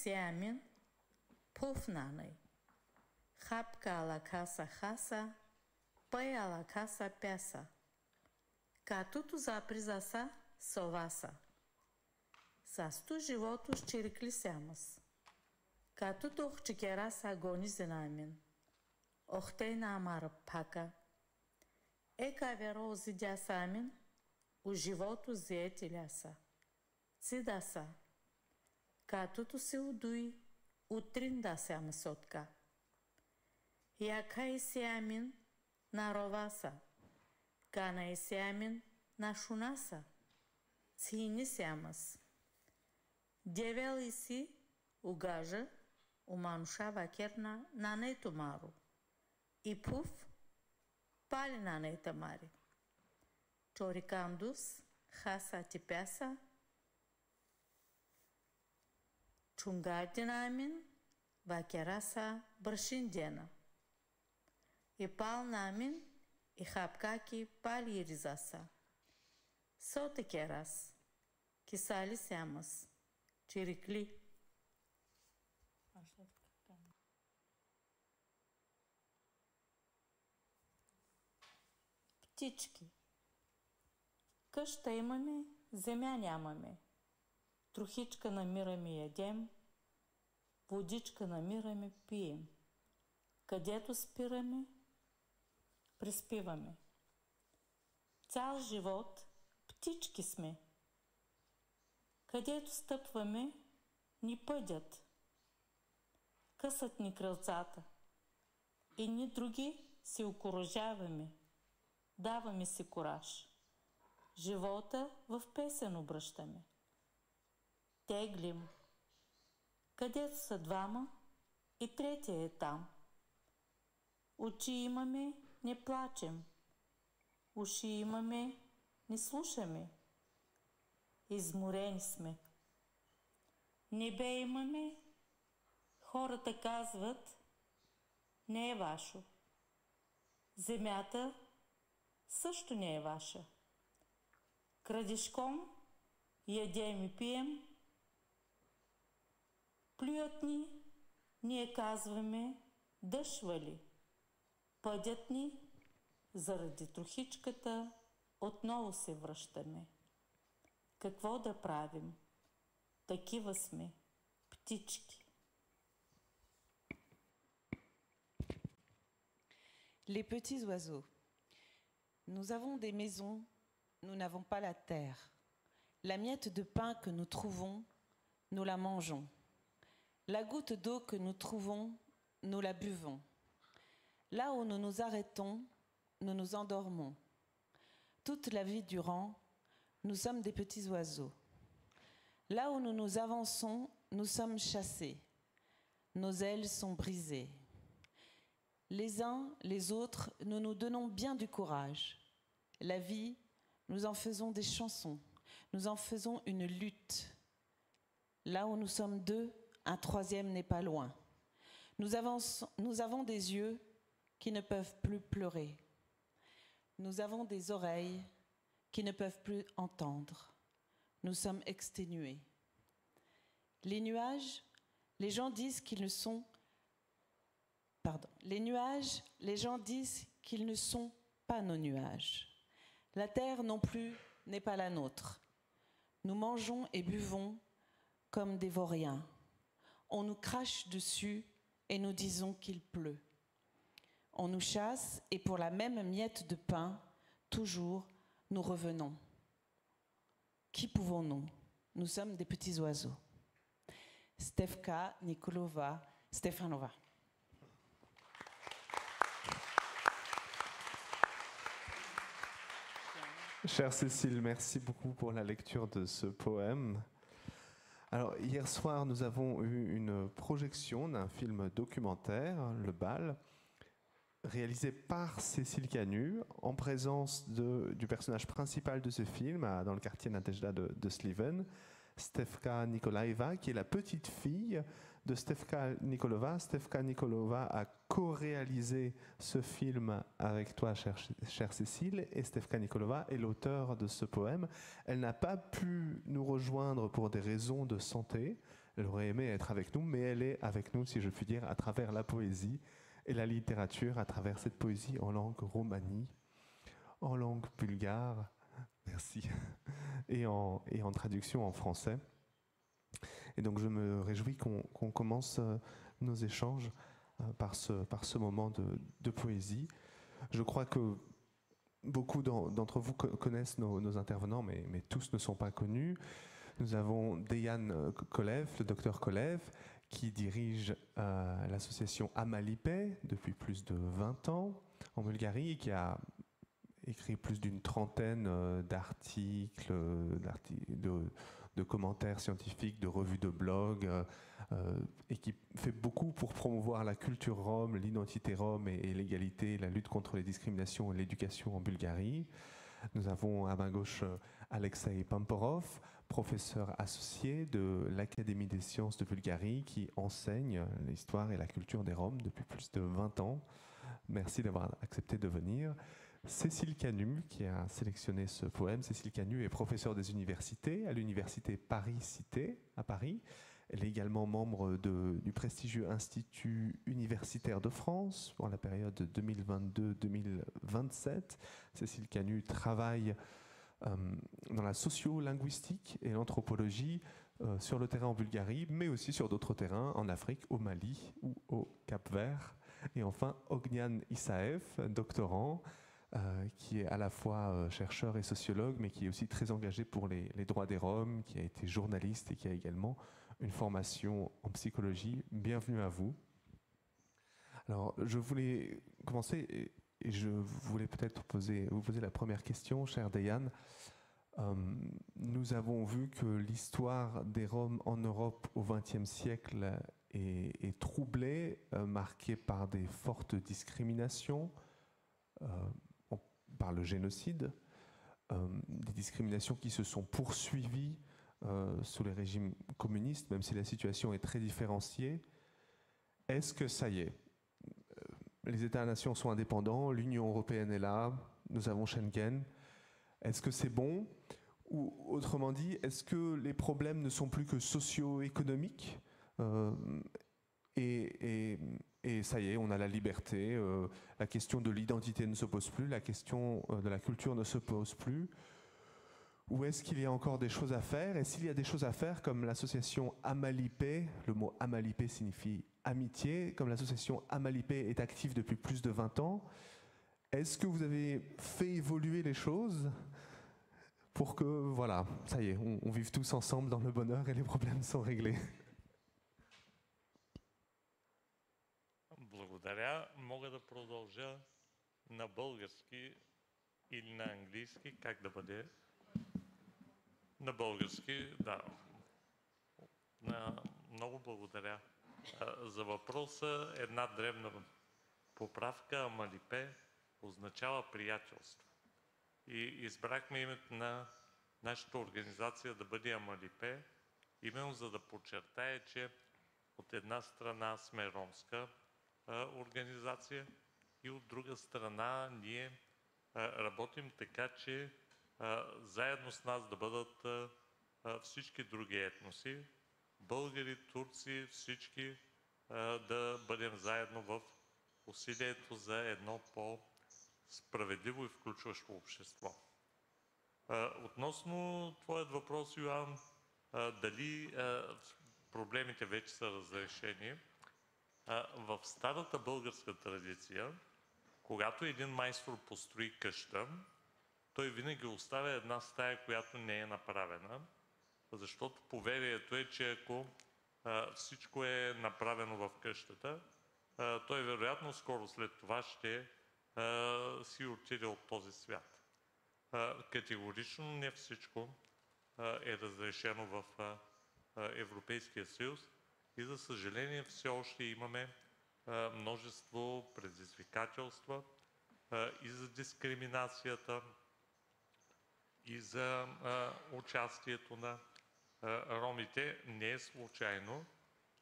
seamin, pufnanai. Хапка la casa хаса, пая la casa песа. Катуто запризаса соваса. Састу живото щирикли сямас. Катуто охчикерас агони зенамин. Охтей на амара пака. Ека веро зидя самин, у живото зиетиляса. Цидаса. Катуто се удуи, утрин да сяма сотка. Яка и сямин на роваса. Кана и сямин на шунаса. Цини сямас. Девел и си угажа умануша вакерна на нето мару. И пуф пали на нета мари. Чорикандус хаса типяса. Чунгардинамин вакераса бршиндена. И пал намин и хапкаки пали ризаса. Соте керас. Кисали сямас. Чирикли. Птички. Къща имаме, земя нямаме. Трохичка намираме ядем, водичка намираме пием. Където спираме, приспиваме. Цял живот птички сме. Където стъпваме, ни пъдят. Късат ни крилцата. И ни други си окуражаваме. Даваме си кураж. Живота в песен обръщаме. Теглим. Където са двама, и третия е там. Очи имаме, не плачем. Уши имаме, не слушаме. Изморени сме. Небе имаме, хората казват, не е вашо. Земята също не е ваша. Крадешком ядем и пием, плюят ни, ние казваме, дъжд вали. Пъдят ни, заради трохичката, отново се връщаме. Какво да правим? Такива сме, птички. Les petits oiseaux. Nous avons des maisons, nous n'avons pas la terre. La miette de pain que nous trouvons, nous la mangeons. La goutte d'eau que nous trouvons, nous la buvons. Là où nous nous arrêtons, nous nous endormons. Toute la vie durant, nous sommes des petits oiseaux. Là où nous nous avançons, nous sommes chassés. Nos ailes sont brisées. Les uns, les autres, nous nous donnons bien du courage. La vie, nous en faisons des chansons. Nous en faisons une lutte. Là où nous sommes deux, un troisième n'est pas loin. Nous avons des yeux qui ne peuvent plus pleurer. Nous avons des oreilles qui ne peuvent plus entendre. Nous sommes exténués. Les nuages, les gens disent qu'ils ne sont... Les nuages, les gens disent qu'ils ne sont pas nos nuages. La terre non plus n'est pas la nôtre. Nous mangeons et buvons comme des vauriens. On nous crache dessus et nous disons qu'il pleut. On nous chasse et pour la même miette de pain, toujours, nous revenons. Qui pouvons-nous? Nous sommes des petits oiseaux. Stefka Nikolova Stefanova. Chère Cécile, merci beaucoup pour la lecture de ce poème. Alors, hier soir, nous avons eu une projection d'un film documentaire, Le Bal, réalisé par Cécile Canu, en présence du personnage principal de ce film, dans le quartier Nadejda de Sliven, Stefka Nikolaeva, qui est la petite fille de Stefka Nikolova. Stefka Nikolova a co-réalisé ce film avec toi, chère Cécile, et Stefka Nikolova est l'auteur de ce poème. Elle n'a pas pu nous rejoindre pour des raisons de santé. Elle aurait aimé être avec nous, mais elle est avec nous, si je puis dire, à travers la poésie et la littérature, à travers cette poésie en langue romanie, en langue bulgare, merci, et en traduction en français. Et donc je me réjouis qu'on commence nos échanges par ce moment de poésie. Je crois que beaucoup d'entre vous connaissent nos intervenants, mais tous ne sont pas connus. Nous avons Dejan Kolev, le docteur Kolev, qui dirige l'association Amalipé depuis plus de 20 ans en Bulgarie et qui a écrit plus d'une trentaine d'articles, de commentaires scientifiques, de revues de blogs, et qui fait beaucoup pour promouvoir la culture rome, l'identité rome et l'égalité, la lutte contre les discriminations et l'éducation en Bulgarie. Nous avons à ma gauche Alexei Pamporov, professeur associé de l'Académie des sciences de Bulgarie, qui enseigne l'histoire et la culture des Roms depuis plus de 20 ans. Merci d'avoir accepté de venir. Cécile Canu, qui a sélectionné ce poème. Cécile Canu est professeure des universités à l'université Paris-Cité, à Paris. Elle est également membre du prestigieux Institut universitaire de France pour la période 2022-2027. Cécile Canu travaille dans la sociolinguistique et l'anthropologie sur le terrain en Bulgarie, mais aussi sur d'autres terrains, en Afrique, au Mali ou au Cap-Vert. Et enfin, Ognian Issaev, doctorant, qui est à la fois chercheur et sociologue, mais qui est aussi très engagé pour les droits des Roms, qui a été journaliste et qui a également une formation en psychologie. Bienvenue à vous. Alors, je voulais commencer et je voulais peut-être vous poser la première question, cher Dejan. Nous avons vu que l'histoire des Roms en Europe au XXe siècle est troublée, marquée par des fortes discriminations, par le génocide, des discriminations qui se sont poursuivies sous les régimes communistes, même si la situation est très différenciée. Est-ce que ça y est, les États-nations sont indépendants, l'Union européenne est là, nous avons Schengen, est-ce que c'est bon? Ou autrement dit, est-ce que les problèmes ne sont plus que socio-économiques et ça y est, on a la liberté, la question de l'identité ne se pose plus, la question de la culture ne se pose plus? Ou est-ce qu'il y a encore des choses à faire? Et s'il y a des choses à faire, comme l'association Amalipé, le mot Amalipé signifie amitié, comme l'association Amalipé est active depuis plus de 20 ans, est-ce que vous avez fait évoluer les choses pour que, voilà, ça y est, on vive tous ensemble dans le bonheur et les problèmes sont réglés? Благодаря. Мога да продължа на български или на английски, как да бъде? На български, да. Много благодаря за въпроса. Една дребна поправка. Амалипе означава приятелство. И избрахме името на нашата организация да бъде Амалипе, именно за да подчертая, че от една страна сме ромска организация и от друга страна ние работим така, че заедно с нас да бъдат всички други етноси, българи, турци, всички да бъдем заедно в усилието за едно по-справедливо и включващо общество. Относно твоят въпрос, Йоан, дали проблемите вече са разрешени, в старата българска традиция, когато един майстор построи къща, той винаги оставя една стая, която не е направена, защото поверието е, че ако всичко е направено в къщата, той вероятно скоро след това ще си отиде от този свят. Категорично не всичко е разрешено в Европейския съюз и за съжаление все още имаме множество предизвикателства и за дискриминацията, и за участието на ромите. Не е случайно,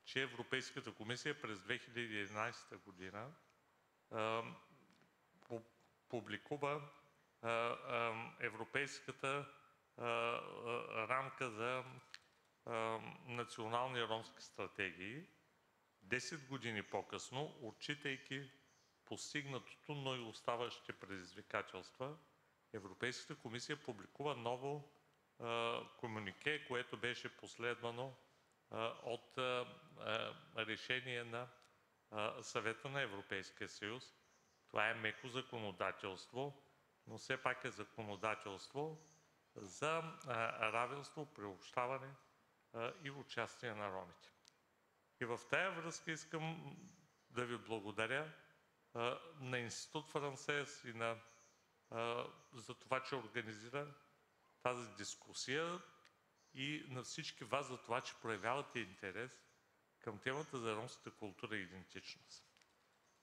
че Европейската комисия през 2011 година публикува Европейската рамка за национални ромски стратегии. 10 години по-късно, отчитайки постигнатото, но и оставащите предизвикателства, Европейската комисия публикува ново комюнике, което беше последвано от решение на Съвета на Европейския съюз. Това е меко законодателство, но все пак е законодателство за равенство, приобщаване и участие на ромите. И в тая връзка искам да ви благодаря на Институт Франсес и за това, че организира тази дискусия, и на всички вас за това, че проявявате интерес към темата за ромската култура и идентичност.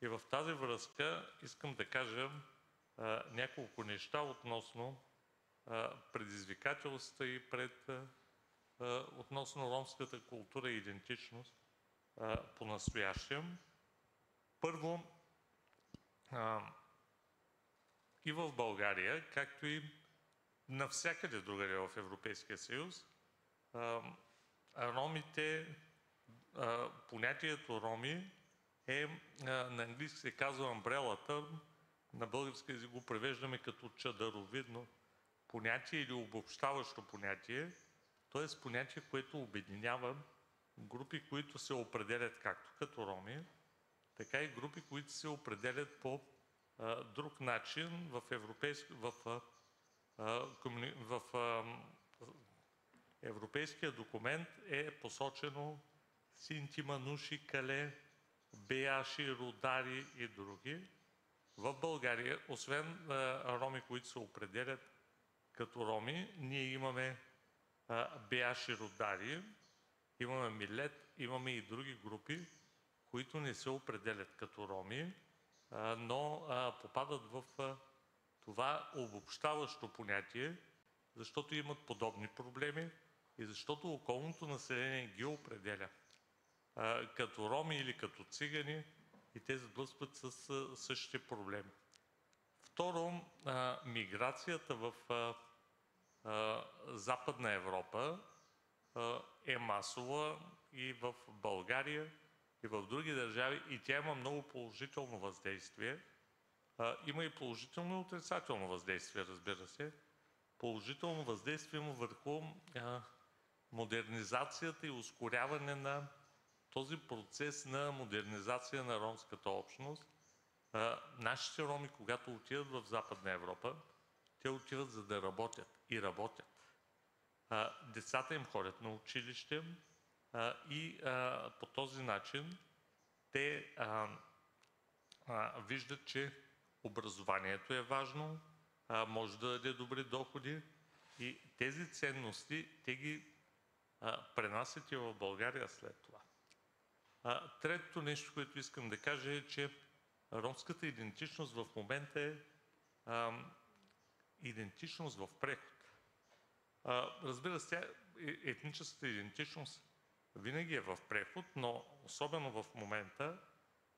И в тази връзка искам да кажа няколко неща относно предизвикателствата и относно ромската култура и идентичност по-настоящем. Първо, и в България, както и навсякъде другаде в Европейския съюз, ромите, понятието роми е, на английски се казва umbrella term, на български език го превеждаме като чадъровидно понятие или обобщаващо понятие, т.е. понятие, което обединява групи, които се определят както като роми, така и групи, които се определят по друг начин. В европейския документ е посочено синти, мануши, кале, беяши, рудари и други. В България, освен роми, които се определят като роми, ние имаме беяши, рудари, имаме милет, имаме и други групи, които не се определят като роми, но попадат в това обобщаващо понятие, защото имат подобни проблеми и защото околното население ги определя като роми или като цигани и те сблъскват с същите проблеми. Второ, миграцията в Западна Европа е масова и в България, и в други държави, и тя има много положително въздействие. Има и положително и отрицателно въздействие, разбира се. Положително въздействие има върху модернизацията и ускоряване на този процес на модернизация на ромската общност. Нашите роми, когато отидат в Западна Европа, те отиват за да работят и работят. Децата им ходят на училище и по този начин те виждат, че образованието е важно, може да даде добри доходи и тези ценности те ги пренасят и в България след това. Третото нещо, което искам да кажа е, че ромската идентичност в момента е идентичност в преход. Разбира се, етническата идентичност винаги е в преход, но особено в момента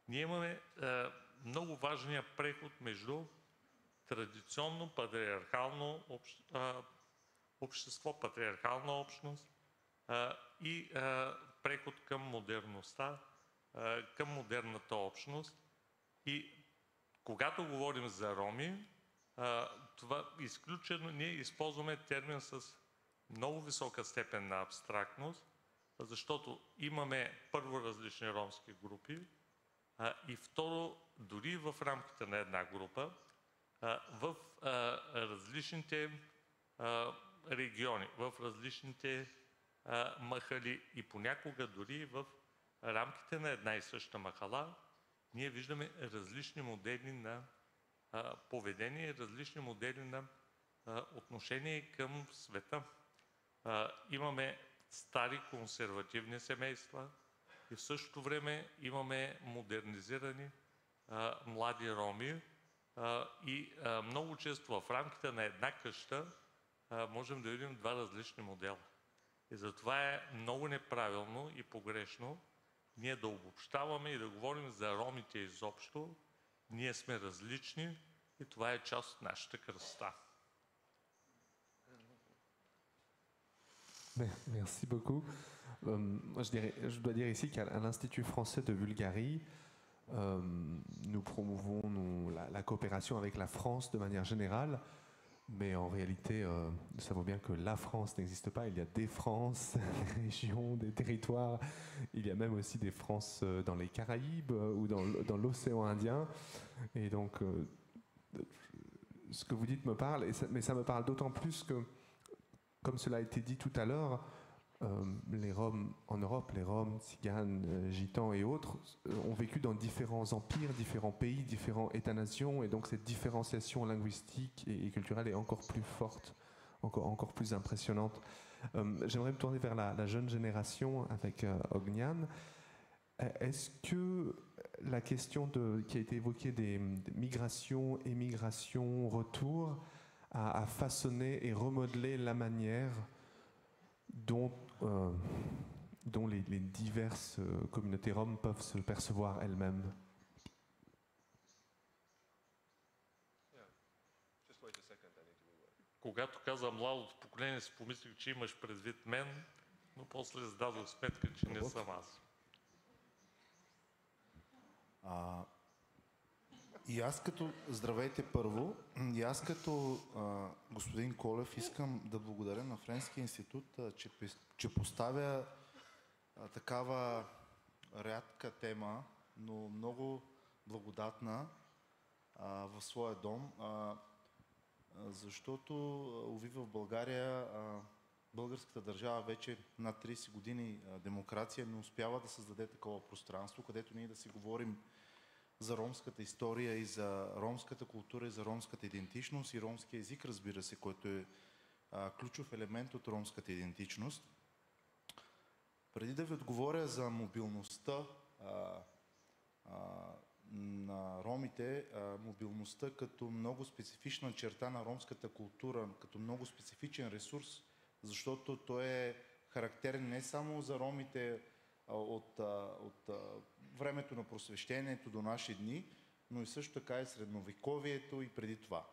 ние имаме много важния преход между традиционно патриархално общество, патриархална общност и преход към модерността, към модерната общност. И когато говорим за роми, това изключено ние използваме термин с много висока степен на абстрактност, защото имаме първо различни ромски групи и второ, дори в рамките на една група, в различните региони, в различните махали и понякога дори в рамките на една и съща махала, ние виждаме различни модели на поведение, различни модели на отношение към света. Имаме стари консервативни семейства и в същото време имаме модернизирани млади роми и много често в рамките на една къща можем да видим два различни модела. И затова е много неправилно и погрешно ние да обобщаваме и да говорим за ромите изобщо. Ние сме различни и това est част от нашата красота. Merci beaucoup. Je dois dire ici qu'à l'Institut français de Bulgarie, nous promouvons la coopération avec la France de manière générale, mais en réalité, nous savons bien que la France n'existe pas. Il y a des Frances, des régions, des territoires. Il y a même aussi des France dans les Caraïbes ou dans l'océan Indien. Et donc, ce que vous dites me parle, mais ça me parle d'autant plus que, comme cela a été dit tout à l'heure, les Roms en Europe, les Roms, Tziganes, Gitans et autres, ont vécu dans différents empires, différents pays, différents États-nations, et donc cette différenciation linguistique et culturelle est encore plus forte, encore plus impressionnante. J'aimerais me tourner vers la jeune génération avec Ognian. Est-ce que la question qui a été évoquée des migrations, émigrations, retours, a façonné et remodelé la manière dont les diverses communautés roms peuvent se percevoir elles-mêmes? Когато каза младото поколение, си помислих, че имаш предвид мен, но после зададох сметка, че не съм аз. И аз като... Здравейте първо. И аз като господин Колев искам да благодаря на Френския институт, че поставя такава рядка тема, но много благодатна в своя дом, защото уви в България българската държава вече над 30 години демокрация не успява да създаде такова пространство, където ние да си говорим за ромската история и за ромската култура и за ромската идентичност и ромския език, разбира се, който е ключов елемент от ромската идентичност. Преди да ви отговоря за мобилността на ромите, мобилността като много специфична черта на ромската култура, като много специфичен ресурс, защото той е характерен не само за ромите от времето на просвещението до наши дни, но и също така и средновековието и преди това.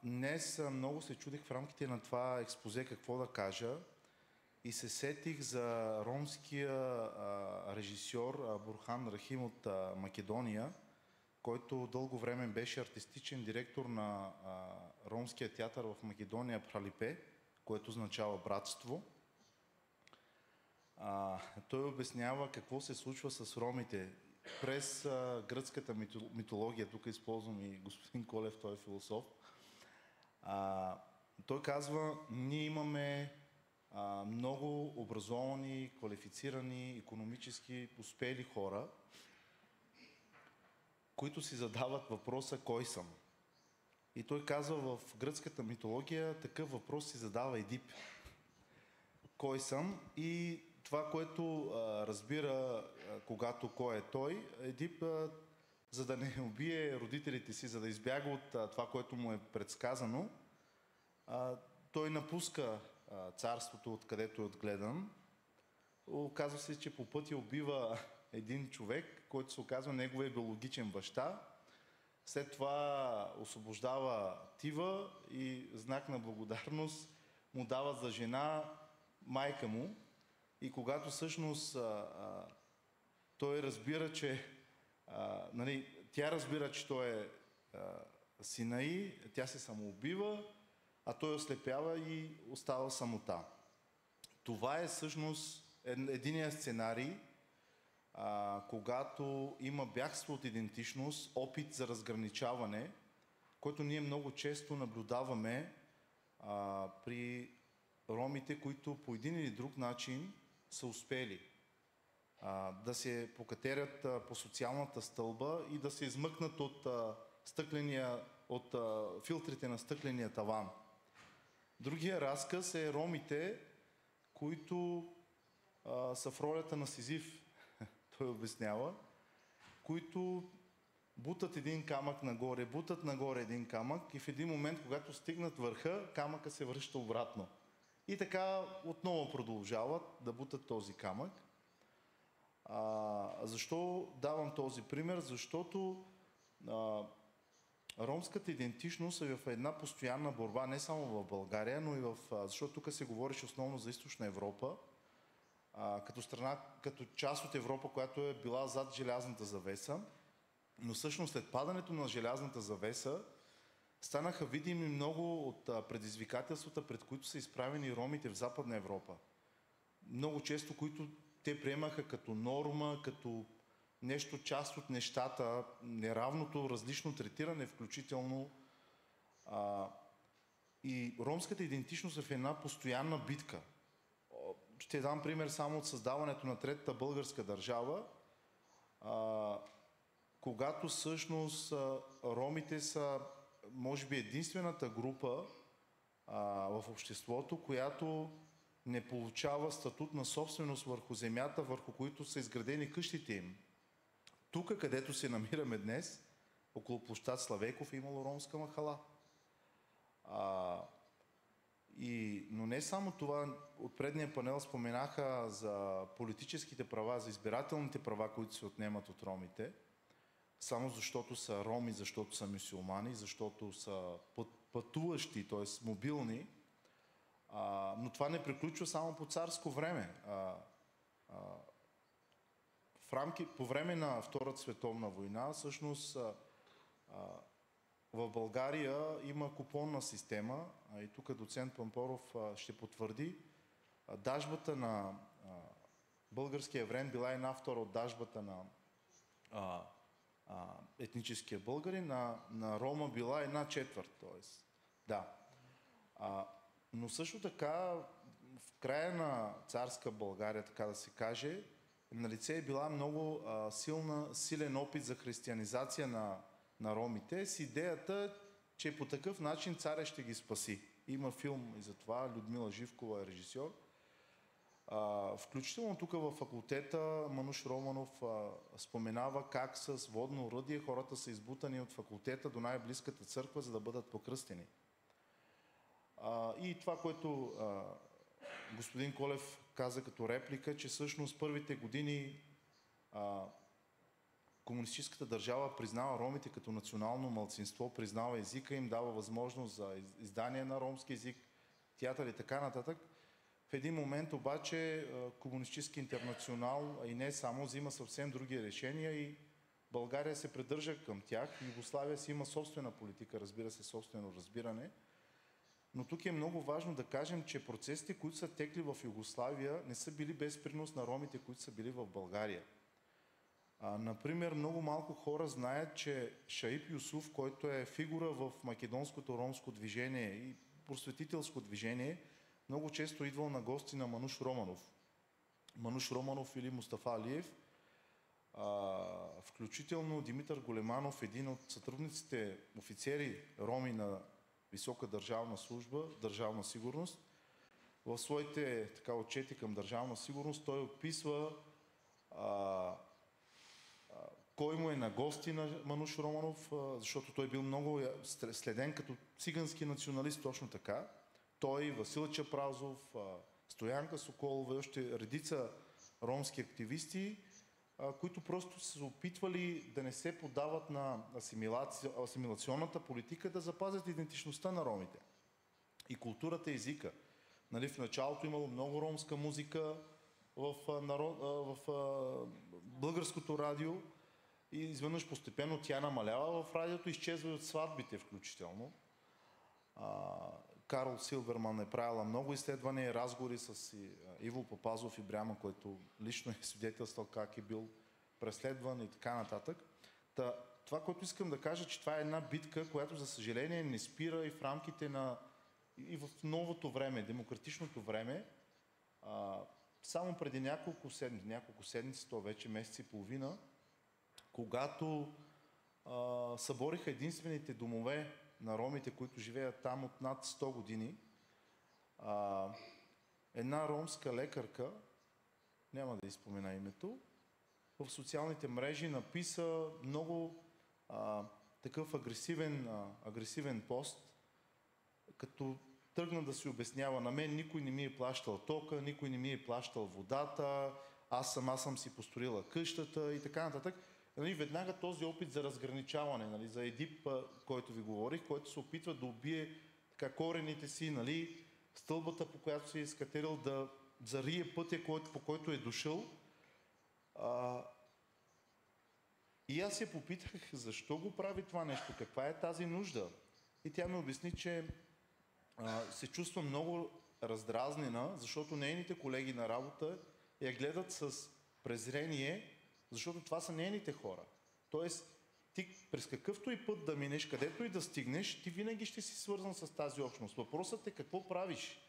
Днес много се чудих в рамките на това експозе какво да кажа и се сетих за ромския режисьор Бурхан Рахим от Македония, който дълго време беше артистичен директор на ромския театър в Македония Пралипе, което означава братство. Той обяснява какво се случва с ромите през гръцката митология. Тук използвам и господин Колев, той е философ. Той казва, ние имаме много образовани, квалифицирани, икономически успели хора, които си задават въпроса кой съм. И той казва, в гръцката митология такъв въпрос си задава Едип. Кой съм? И това, което разбира, когато кой е той, Едип, за да не убие родителите си, за да избяга от това, което му е предсказано, той напуска царството, откъдето е отгледан. Оказва се, че по пътя убива един човек, който се оказва неговия биологичен баща. След това освобождава Тива и знак на благодарност му дава за жена майка му. И когато всъщност той разбира, че тя разбира, че той е сина ѝ, тя се самоубива, а той ослепява и остава самота. Това е всъщност единия сценарий, когато има бягство от идентичност, опит за разграничаване, който ние много често наблюдаваме при ромите, които по един или друг начин са успели да се покатерят по социалната стълба и да се измъкнат от филтрите на стъкления таван. Другия разказ е ромите, които са в ролята на Сизиф, той обяснява, които бутат един камък нагоре, бутат нагоре един камък и в един момент, когато стигнат върха, камъка се връща обратно. И така отново продължават да бутат този камък. Защо давам този пример? Защото ромската идентичност е в една постоянна борба, не само в България, но и защото тук се говориш основно за Източна Европа, като страна, като част от Европа, която е била зад желязната завеса, но всъщност след падането на желязната завеса станаха видими много от предизвикателствата, пред които са изправени ромите в Западна Европа. Много често, които те приемаха като норма, като нещо, част от нещата, неравното, различно третиране, включително. И ромската идентичност е в една постоянна битка. Ще дам пример само от създаването на Третата българска държава, когато всъщност ромите са, може би, единствената група в обществото, която не получава статут на собственост върху земята, върху които са изградени къщите им. Тук, където се намираме днес, около площад Славейков, е имало ромска махала. Но не само това, от предния панел споменаха за политическите права, за избирателните права, които се отнемат от ромите, само защото са роми, защото са мюсюлмани, защото са пътуващи, т.е. мобилни. Но това не приключва само по царско време. По време на Втората световна война, всъщност, в България има купонна система, и тук доцент Пампоров ще потвърди. Дажбата на българския евреин била една втора от дажбата на етническия българин, на рома била една четвърт. Тоест, да. Но също така, в края на царска България, така да се каже, налице е била много силен опит за християнизация на ромите, с идеята, че по такъв начин царя ще ги спаси. Има филм и за това, Людмила Живкова е режисьор. Включително тук във факултета Мануш Романов споменава как с водно оръдие хората са избутани от факултета до най-близката църква, за да бъдат покръстени. И това, което господин Колев каза като реплика, че всъщност първите години комунистическата държава признава ромите като национално малцинство, признава езика им, дава възможност за издание на ромски език, театър и така нататък. В един момент обаче Комунистически интернационал, и не само, взима съвсем други решения и България се придържа към тях. Югославия си има собствена политика, разбира се, собствено разбиране. Но тук е много важно да кажем, че процесите, които са текли в Югославия, не са били без принос на ромите, които са били в България. Например, много малко хора знаят, че Шаиб Юсуф, който е фигура в македонското ромско движение и просветителско движение, много често идвал на гости на Мануш Романов. Мануш Романов или Мустафа Алиев, включително Димитър Големанов, един от сътрудниците офицери роми на висока държавна служба, държавна сигурност. В своите отчети към държавна сигурност той описва кой му е на гости на Мануш Романов, защото той бил много следен като цигански националист, точно така. Той, Васил Чапразов, Стоянка Соколова и още редица ромски активисти, които просто са се опитвали да не се подават на асимилационната политика, да запазят идентичността на ромите и културата и езика. Нали, в началото имало много ромска музика в българското радио и изведнъж постепенно тя намалява в радиото, изчезва и от сватбите включително. Карл Силверман е правила много изследвания и разговори с Иво Папазов и Бряма, който лично е свидетелствал как е бил преследван и така нататък. Това, което искам да кажа, че това е една битка, която за съжаление не спира и в рамките на и в новото време, демократичното време. Само преди няколко седмици, то вече месец и половина, когато събориха единствените домове на ромите, които живеят там от над 100 години, една ромска лекарка, няма да изпомена името, в социалните мрежи написа много такъв агресивен пост, като тръгна да си обяснява: на мен никой не ми е плащал тока, никой не ми е плащал водата, аз сама съм си построила къщата и така нататък. Нали, веднага този опит за разграничаване, нали, за Едип, който ви говорих, който се опитва да убие така, корените си, нали, стълбата, по която си е изкатерил, да зарие пътя, по който е дошъл. И аз я попитах, защо го прави това нещо, каква е тази нужда. И тя ми обясни, че се чувства много раздразнена, защото нейните колеги на работа я гледат с презрение, защото това са нейните хора. Тоест, ти през какъвто и път да минеш, където и да стигнеш, ти винаги ще си свързан с тази общност. Въпросът е какво правиш,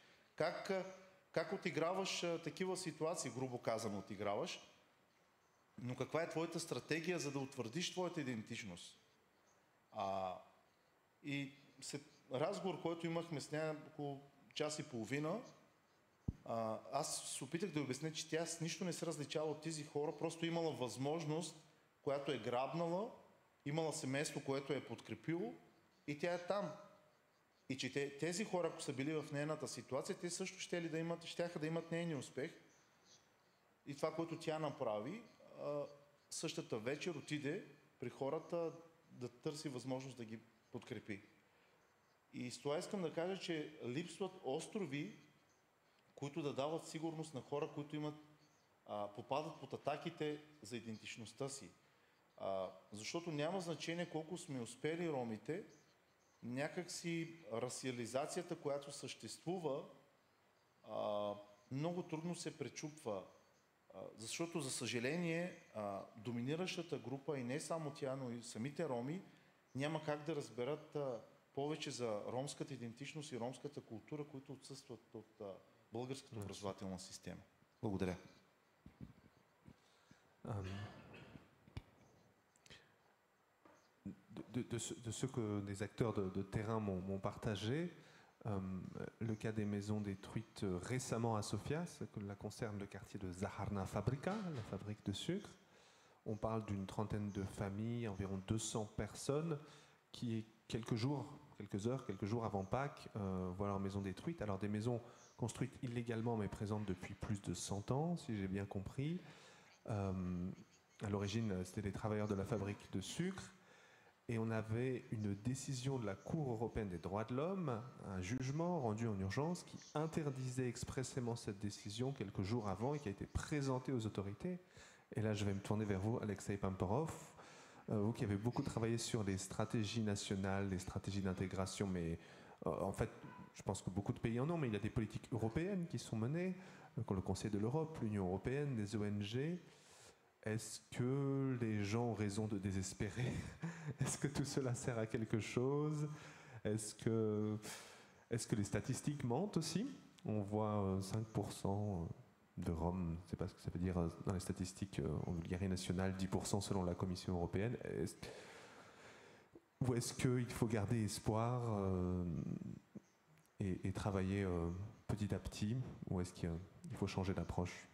как отиграваш такива ситуации, грубо казано отиграваш, но каква е твоята стратегия, за да утвърдиш твоята идентичност. И след разговор, който имахме с нея около час и половина, аз се опитах да обясня, че тя с нищо не се различава от тези хора, просто имала възможност, която е грабнала, имала семейство, което е подкрепило и тя е там. И че тези хора, ако са били в нейната ситуация, те също щяха да имат нейния успех. И това, което тя направи, същата вечер отиде при хората да търси възможност да ги подкрепи. И с това искам да кажа, че липсват острови, които да дават сигурност на хора, които попадат под атаките за идентичността си. Защото няма значение колко сме успели ромите, някакси расиализацията, която съществува, много трудно се пречупва. Защото, за съжаление, доминиращата група, и не само тя, но и самите роми, няма как да разберат повече за ромската идентичност и ромската култура, които отсъстват от българската образователна система. Благодаря. De ce que des acteurs de terrain m'ont partagé, le cas des maisons détruites récemment à Sofia, cela concerne le quartier de Zaharna Fabrika, la fabrique de sucre. On parle d'une trentaine de familles, environ 200 personnes qui, quelques jours avant Pâques, voient leur maison détruite. Alors des maisons construites illégalement mais présentes depuis plus de 100 ans, si j'ai bien compris. À l'origine, c'était des travailleurs de la fabrique de sucre. Et on avait une décision de la Cour européenne des droits de l'homme, un jugement rendu en urgence qui interdisait expressément cette décision quelques jours avant et qui a été présenté aux autorités. Et là, je vais me tourner vers vous, Alexei Pamporov, vous qui avez beaucoup travaillé sur les stratégies nationales, les stratégies d'intégration, mais en fait, je pense que beaucoup de pays en ont, mais il y a des politiques européennes qui sont menées, comme le Conseil de l'Europe, l'Union européenne, des ONG. Est-ce que les gens ont raison de désespérer? Est-ce que tout cela sert à quelque chose? Est-ce que les statistiques mentent aussi? On voit 5% de Roms, je ne sais pas ce que ça veut dire dans les statistiques en vulgaire nationale, 10% selon la Commission européenne. Ou est-ce qu'il faut garder espoir et travailler petit à petit? Ou est-ce qu'il faut changer d'approche?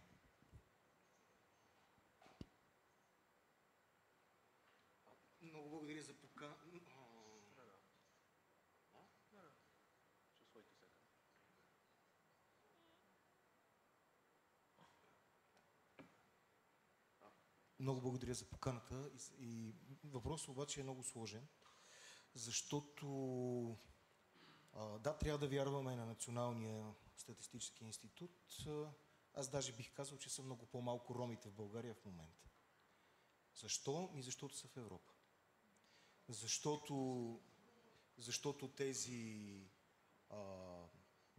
Много благодаря за поканата и въпросът обаче е много сложен, защото да, трябва да вярваме на Националния статистически институт. Аз даже бих казал, че са много по-малко ромите в България в момента. Защо? Защото са в Европа. Защото тези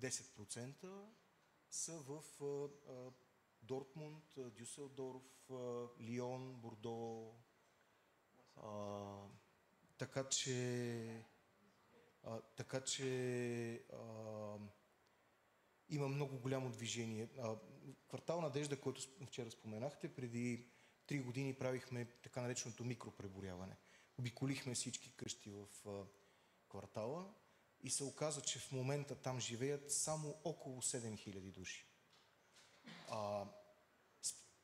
10% са в Дортмунд, Дюселдорф, Лион, Бордо. Така че има много голямо движение. Квартал Надежда, който вчера споменахте, преди 3 години правихме така нареченото микропреброяване. Обиколихме всички къщи в квартала и се оказа, че в момента там живеят само около 7000 души.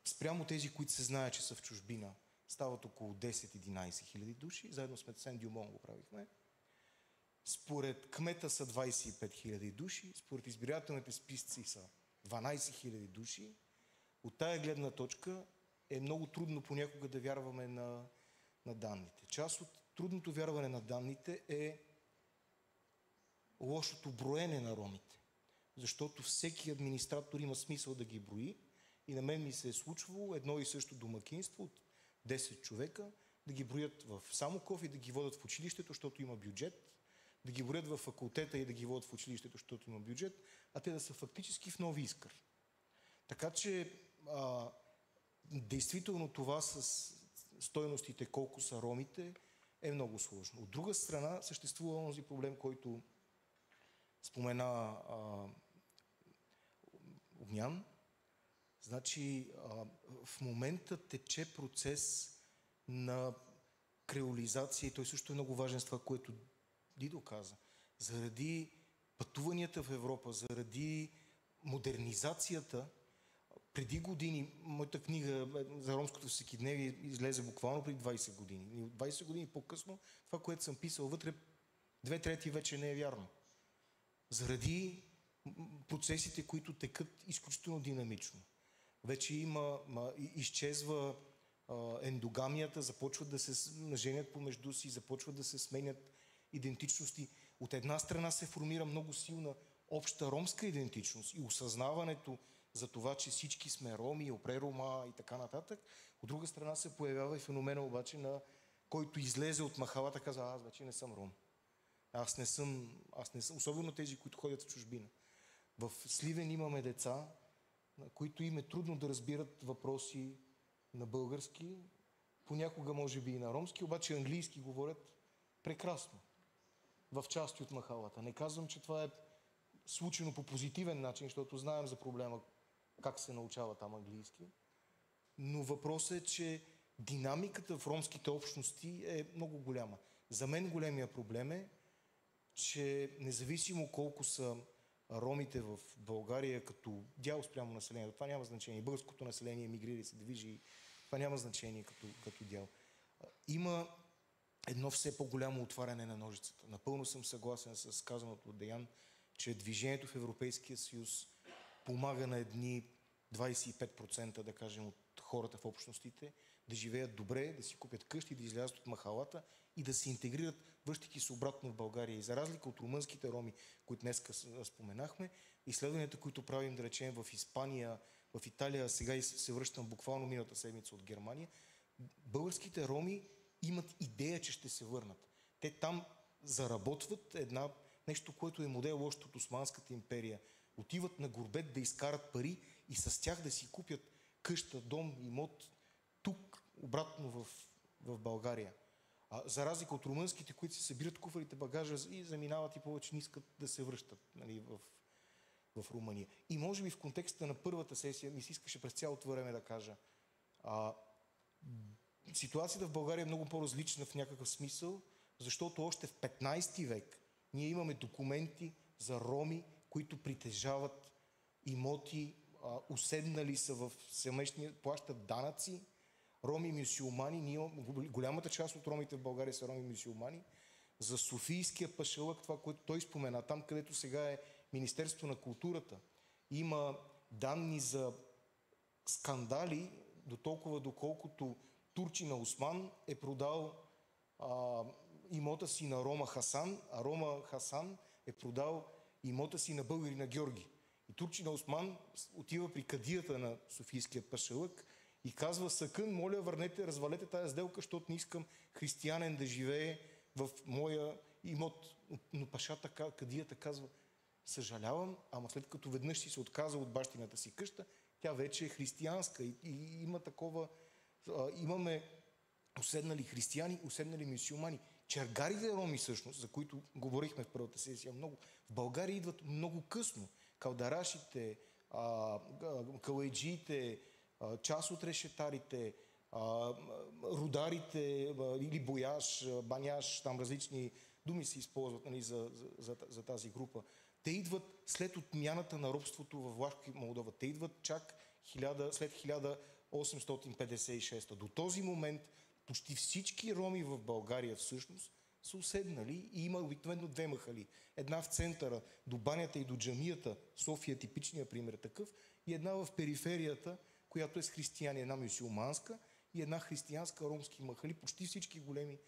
Спрямо тези, които се знаят, че са в чужбина, стават около 10-11 хиляди души. Заедно с Медсен Дюмон го правихме. Според кмета са 25 хиляди души, според избирателните списъци са 12 хиляди души. От тая гледна точка е много трудно понякога да вярваме на данните. Част от трудното вярване на данните е лошото броене на ромите. Защото всеки администратор има смисъл да ги брои и на мен ми се е случвало едно и също домакинство от 10 човека да ги броят в Самоков и да ги водят в училището, защото има бюджет, да ги броят в факултета и да ги водят в училището, защото има бюджет, а те да са фактически в Нови Искър. Така че действително това с стойностите, колко са ромите, е много сложно. От друга страна съществува онзи проблем, който спомена Огнян. Значи в момента тече процес на креолизация и той също е много важен с това, което Дидо каза. Заради пътуванията в Европа, заради модернизацията, преди години, моята книга за ромското всекидневие излезе буквално преди 20 години. И от 20 години по-късно това, което съм писал вътре, 2/3 вече не е вярно. Заради процесите, които текат изключително динамично. Вече изчезва ендогамията, започват да се женят помежду си, започват да се сменят идентичности. От една страна се формира много силна обща ромска идентичност и осъзнаването за това, че всички сме роми, опрерома и така нататък. От друга страна се появява и феномена обаче, на който излезе от махалата, каза, аз вече не съм ром. Аз не съм, особено тези, които ходят в чужбина. В Сливен имаме деца, на които им е трудно да разбират въпроси на български, понякога може би и на ромски, обаче английски говорят прекрасно в части от махалата. Не казвам, че това е случено по позитивен начин, защото знаем за проблема как се научава там английски, но въпросът е, че динамиката в ромските общности е много голяма. За мен големия проблем е, че независимо колко са ромите в България като дял спрямо населението, това няма значение. Българското население мигрира и се движи, това няма значение като дял. Има едно все по-голямо отваряне на ножицата. Напълно съм съгласен с казаното от Деян, че движението в Европейския съюз помага на едни 25%, да кажем, от хората в общностите да живеят добре, да си купят къщи, да излязат от махалата и да се интегрират, връщайки се обратно в България. И за разлика от румънските роми, които днес споменахме, изследванията, които правим, да речем, в Испания, в Италия, сега и се връщам буквално миналата седмица от Германия, българските роми имат идея, че ще се върнат. Те там заработват нещо, което е модел още от Османската империя. Отиват на гурбет да изкарат пари и с тях да си купят къща, дом, имот тук, обратно в България. За разлика от румънските, които си събират куфарите, багажа и заминават и повече не искат да се връщат, нали, в Румъния. И може би в контекста на първата сесия ми се искаше през цялото време да кажа, ситуацията в България е много по-различна в някакъв смисъл, защото още в 15 век ние имаме документи за роми, които притежават имоти, уседнали са в семействени, плащат данъци, роми мюсюлмани. Голямата част от ромите в България са роми мюсюлмани. За Софийския пашалък, това, което той спомена, там където сега е Министерство на културата, има данни за скандали, до толкова доколкото турчина Осман е продал имота си на Рома Хасан, а Рома Хасан е продал имота си на българина Георги. И турчина Осман отива при кадията на Софийския пашалък и казва: Сакън, моля, върнете, развалете тази сделка, защото не искам християнин да живее в моя имот. Но пашата, кадията казва: съжалявам, ама след като веднъж си се отказал от бащината си къща, тя вече е християнска. И има такова... Имаме уседнали християни, уседнали мюсюлмани. Чергарите роми всъщност, за които говорихме в първата сесия много, в България идват много късно. Калдарашите, калайджиите, част от решетарите, рударите или бояж, баняш, там различни думи се използват, нали, за тази група. Те идват след отмяната на робството във Влашка и Молдова. Те идват чак след 1856. До този момент почти всички роми в България всъщност са уседнали и има обикновено две махали. Една в центъра, до банята и до джамията, София, типичният пример такъв, и една в периферията, която е с християни, една мюсюлманска и една християнска ромски махали, почти всички големи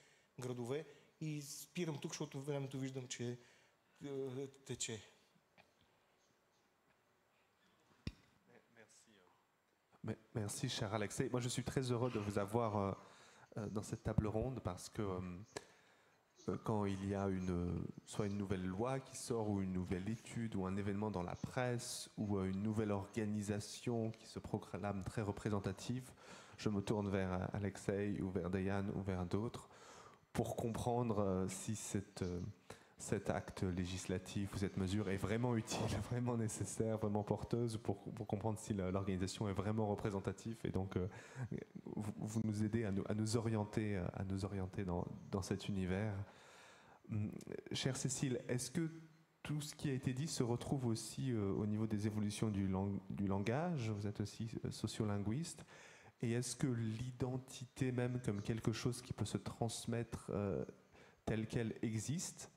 градове. И спирам тук, защото времето виждам, че тече. Merci, cher Alexei. Moi, je suis très heureux de vous avoir dans cette table ronde parce que quand il y a soit une nouvelle loi qui sort ou une nouvelle étude ou un événement dans la presse ou une nouvelle organisation qui se proclame très représentative, je me tourne vers Alexei ou vers Dayan ou vers d'autres pour comprendre si cet acte législatif ou cette mesure est vraiment utile, vraiment nécessaire, vraiment porteuse pour comprendre si l'organisation est vraiment représentative et donc vous nous aidez à nous orienter dans cet univers. Chère Cécile, est-ce que tout ce qui a été dit se retrouve aussi au niveau des évolutions du langage? Vous êtes aussi sociolinguiste. Et est-ce que l'identité même comme quelque chose qui peut se transmettre telle qu'elle existe,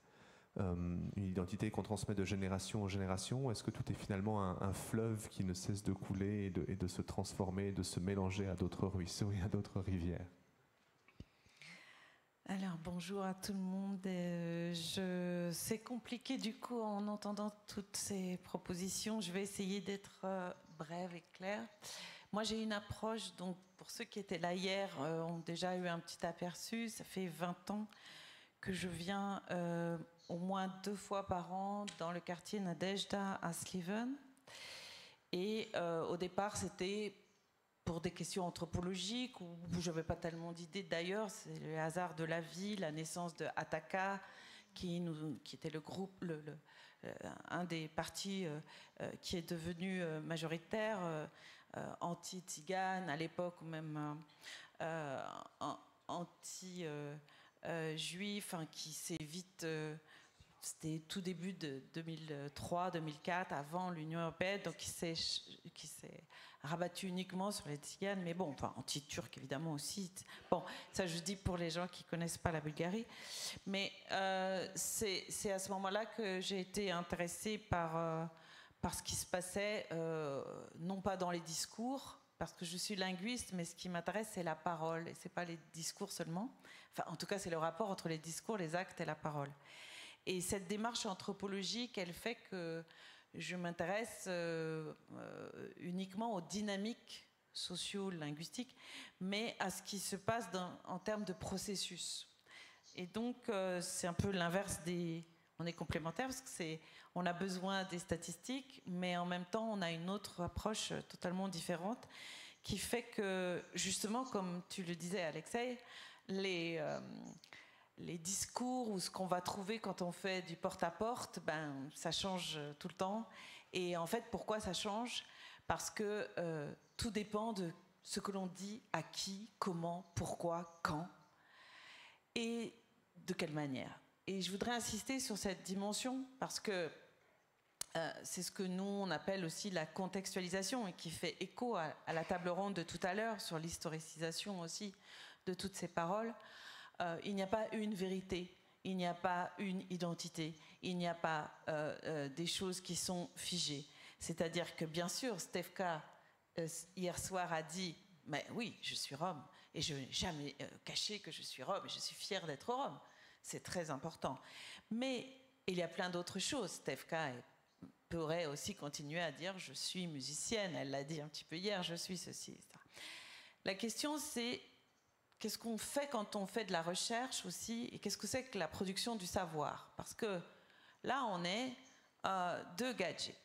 une identité qu'on transmet de génération en génération, est-ce que tout est finalement un fleuve qui ne cesse de couler et de se transformer, de se mélanger à d'autres ruisseaux et à d'autres rivières? Alors bonjour à tout le monde. C'est compliqué du coup en entendant toutes ces propositions. Je vais essayer d'être brève et claire. Moi j'ai une approche, donc pour ceux qui étaient là hier ont déjà eu un petit aperçu. Ça fait 20 ans que je viens au moins 2 fois par an dans le quartier Nadejda à Sliven. Et au départ c'était pour des questions anthropologiques, où je n'avais pas tellement d'idées d'ailleurs, c'est le hasard de la vie, la naissance de Ataka, qui était le groupe, un des partis qui est devenu majoritaire, anti-tzigane à l'époque, ou même anti-juif, qui s'est vite... C'était tout début de 2003-2004, avant l'Union européenne, donc qui s'est rabattu uniquement sur les Tziganes, mais bon, enfin anti-turc évidemment aussi. Bon, ça je dis pour les gens qui ne connaissent pas la Bulgarie. Mais c'est à ce moment-là que j'ai été intéressée par ce qui se passait, non pas dans les discours, parce que je suis linguiste, mais ce qui m'intéresse, c'est la parole, et ce n'est pas les discours seulement. Enfin, en tout cas, c'est le rapport entre les discours, les actes et la parole. Et cette démarche anthropologique, elle fait que je m'intéresse uniquement aux dynamiques socio-linguistiques, mais à ce qui se passe en termes de processus. Et donc, c'est un peu l'inverse des... On est complémentaires parce on a besoin des statistiques, mais en même temps, on a une autre approche totalement différente qui fait que, justement, comme tu le disais, Alexei, les discours ou ce qu'on va trouver quand on fait du porte-à-porte, ça change tout le temps. Et en fait, pourquoi ça change? Parce que tout dépend de ce que l'on dit, à qui, comment, pourquoi, quand, et de quelle manière. Et je voudrais insister sur cette dimension, parce que c'est ce que nous, on appelle aussi la contextualisation, et qui fait écho à la table ronde de tout à l'heure, sur l'historicisation aussi de toutes ces paroles. Il n'y a pas une vérité, il n'y a pas une identité, il n'y a pas des choses qui sont figées. C'est-à-dire que bien sûr, Stefka, hier soir, a dit « Mais oui, je suis rome, et je n'ai jamais caché que je suis rome, et je suis fière d'être rome. » C'est très important. Mais il y a plein d'autres choses. Stefka pourrait aussi continuer à dire « Je suis musicienne », elle l'a dit un petit peu hier, « Je suis ceci, etc. » La question, c'est qu'est-ce qu'on fait quand on fait de la recherche aussi, et qu'est-ce que c'est que la production du savoir? Parce que là, on est deux gadgets.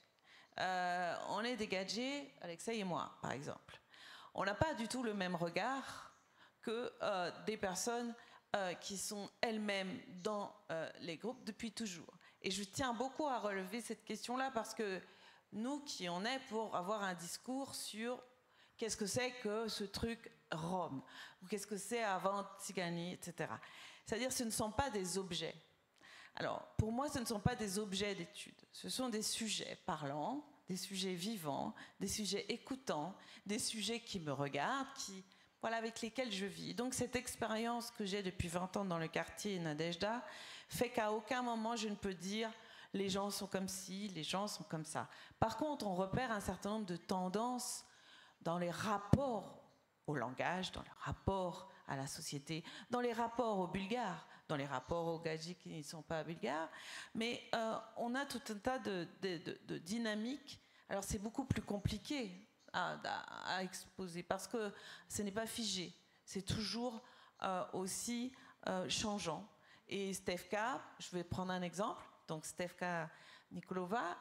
On est des gadgets, Alexei et moi, par exemple. On n'a pas du tout le même regard que des personnes qui sont elles-mêmes dans les groupes depuis toujours. Et je tiens beaucoup à relever cette question-là parce que nous qui on est pour avoir un discours sur qu'est-ce que c'est que ce truc Rome, ou qu'est-ce que c'est avant Tzigani, etc. C'est-à-dire ce ne sont pas des objets. Alors, pour moi, ce ne sont pas des objets d'étude. Ce sont des sujets parlants, des sujets vivants, des sujets écoutants, des sujets qui me regardent, voilà, avec lesquels je vis. Donc, cette expérience que j'ai depuis 20 ans dans le quartier Nadejda fait qu'à aucun moment je ne peux dire les gens sont comme ci, les gens sont comme ça. Par contre, on repère un certain nombre de tendances dans les rapports au langage, dans les rapports à la société, dans les rapports aux Bulgares, dans les rapports aux Gadjis qui ne sont pas bulgares. Mais on a tout un tas de dynamiques. Alors c'est beaucoup plus compliqué à exposer parce que ce n'est pas figé. C'est toujours aussi changeant. Et Stefka, je vais prendre un exemple. Donc Stefka Nikolova,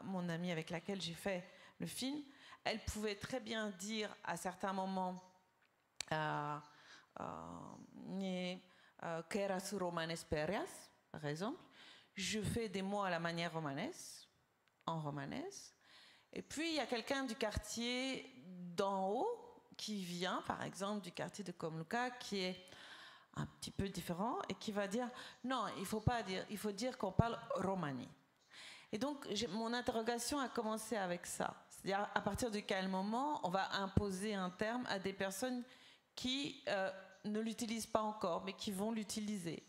mon amie avec laquelle j'ai fait le film, elle pouvait très bien dire à certains moments Kerasu romanes perias, par exemple. Je fais des mots à la manière romanesque, en romanesque. Et puis il y a quelqu'un du quartier d'en haut qui vient, par exemple, du quartier de Komluka, qui est un petit peu différent et qui va dire non, il faut pas dire, il faut dire qu'on parle romani. Et donc mon interrogation a commencé avec ça, c'est-à-dire à partir de quel moment on va imposer un terme à des personnes qui ne l'utilisent pas encore, mais qui vont l'utiliser.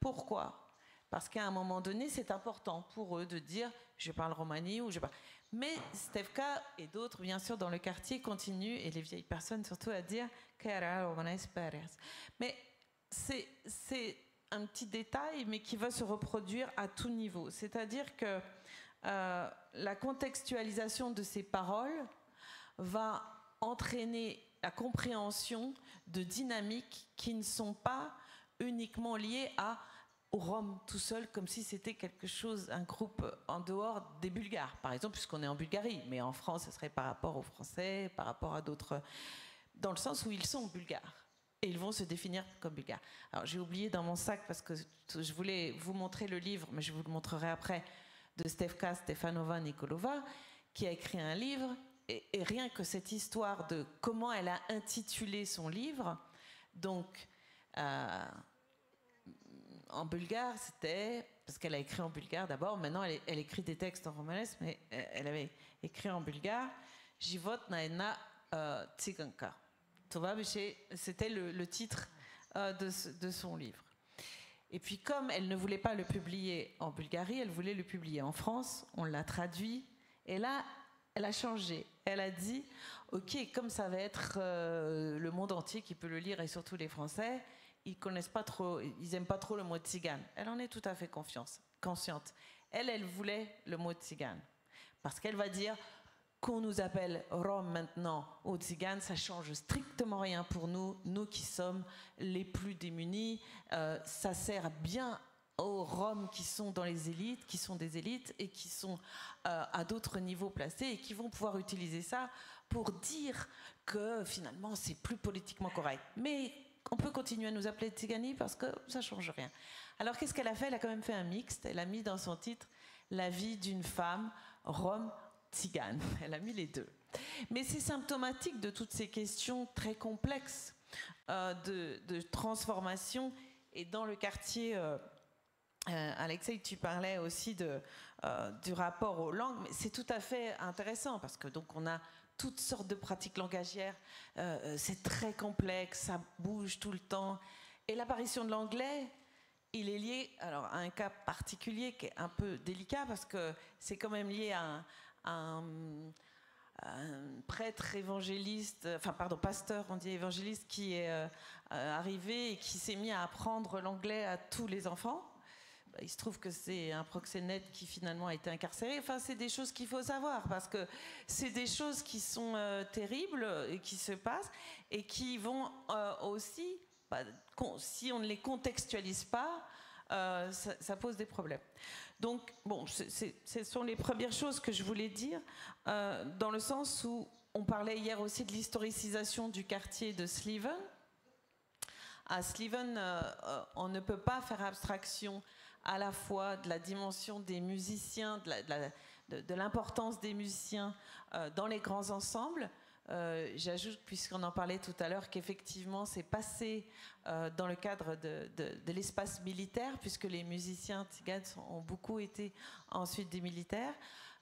Pourquoi? Parce qu'à un moment donné, c'est important pour eux de dire je parle romani ou je parle. Mais Stefka et d'autres, bien sûr, dans le quartier continuent, et les vieilles personnes surtout, à dire Kera romanes perias. Mais c'est un petit détail, mais qui va se reproduire à tout niveau. C'est-à-dire que la contextualisation de ces paroles va entraîner la compréhension de dynamiques qui ne sont pas uniquement liées aux Roms tout seul, comme si c'était quelque chose, un groupe en dehors des Bulgares, par exemple, puisqu'on est en Bulgarie. Mais en France, ce serait par rapport aux Français, par rapport à d'autres, dans le sens où ils sont bulgares. Et ils vont se définir comme bulgares. Alors j'ai oublié dans mon sac, parce que je voulais vous montrer le livre, mais je vous le montrerai après, de Stefka Stefanova Nikolova, qui a écrit un livre, et rien que cette histoire de comment elle a intitulé son livre, donc en bulgare, c'était, parce qu'elle a écrit en bulgare d'abord, maintenant elle écrit des textes en romanesque, mais elle avait écrit en bulgare, Život na jedna tsiganka. C'était le titre de son livre. Et puis comme elle ne voulait pas le publier en Bulgarie, elle voulait le publier en France, on l'a traduit, et là, elle a changé. Elle a dit, ok, comme ça va être le monde entier qui peut le lire, et surtout les Français, ils connaissent pas trop, ils aiment pas trop le mot tzigane. Elle en est tout à fait consciente. Elle voulait le mot tzigane. Parce qu'elle va dire, qu'on nous appelle Roms maintenant ou Tziganes, ça change strictement rien pour nous, nous qui sommes les plus démunis. Ça sert bien aux Roms qui sont dans les élites, qui sont des élites et qui sont à d'autres niveaux placés et qui vont pouvoir utiliser ça pour dire que finalement c'est plus politiquement correct. Mais on peut continuer à nous appeler Tsigani parce que ça change rien. Alors qu'est-ce qu'elle a fait? Elle a quand même fait un mixte. Elle a mis dans son titre la vie d'une femme Rome tzigane. Elle a mis les deux. Mais c'est symptomatique de toutes ces questions très complexes de transformation. Et dans le quartier, Alexei, tu parlais aussi du rapport aux langues, mais c'est tout à fait intéressant parce que donc on a toutes sortes de pratiques langagières, c'est très complexe, ça bouge tout le temps. Et l'apparition de l'anglais, il est lié alors, à un cas particulier qui est un peu délicat parce que c'est quand même lié à un prêtre évangéliste, enfin pardon, pasteur, on dit évangéliste, qui est arrivé et qui s'est mis à apprendre l'anglais à tous les enfants. Il se trouve que c'est un proxénète qui finalement a été incarcéré. Enfin, c'est des choses qu'il faut savoir parce que c'est des choses qui sont terribles et qui se passent et qui vont aussi, si on ne les contextualise pas, ça pose des problèmes. Donc, bon, ce sont les premières choses que je voulais dire dans le sens où on parlait hier aussi de l'historicisation du quartier de Sliven. À Sliven, on ne peut pas faire abstraction à la fois de la dimension des musiciens, de l'importance des musiciens dans les grands ensembles. J'ajoute, puisqu'on en parlait tout à l'heure, qu'effectivement c'est passé dans le cadre de l'espace militaire, puisque les musiciens tziganes ont beaucoup été ensuite des militaires,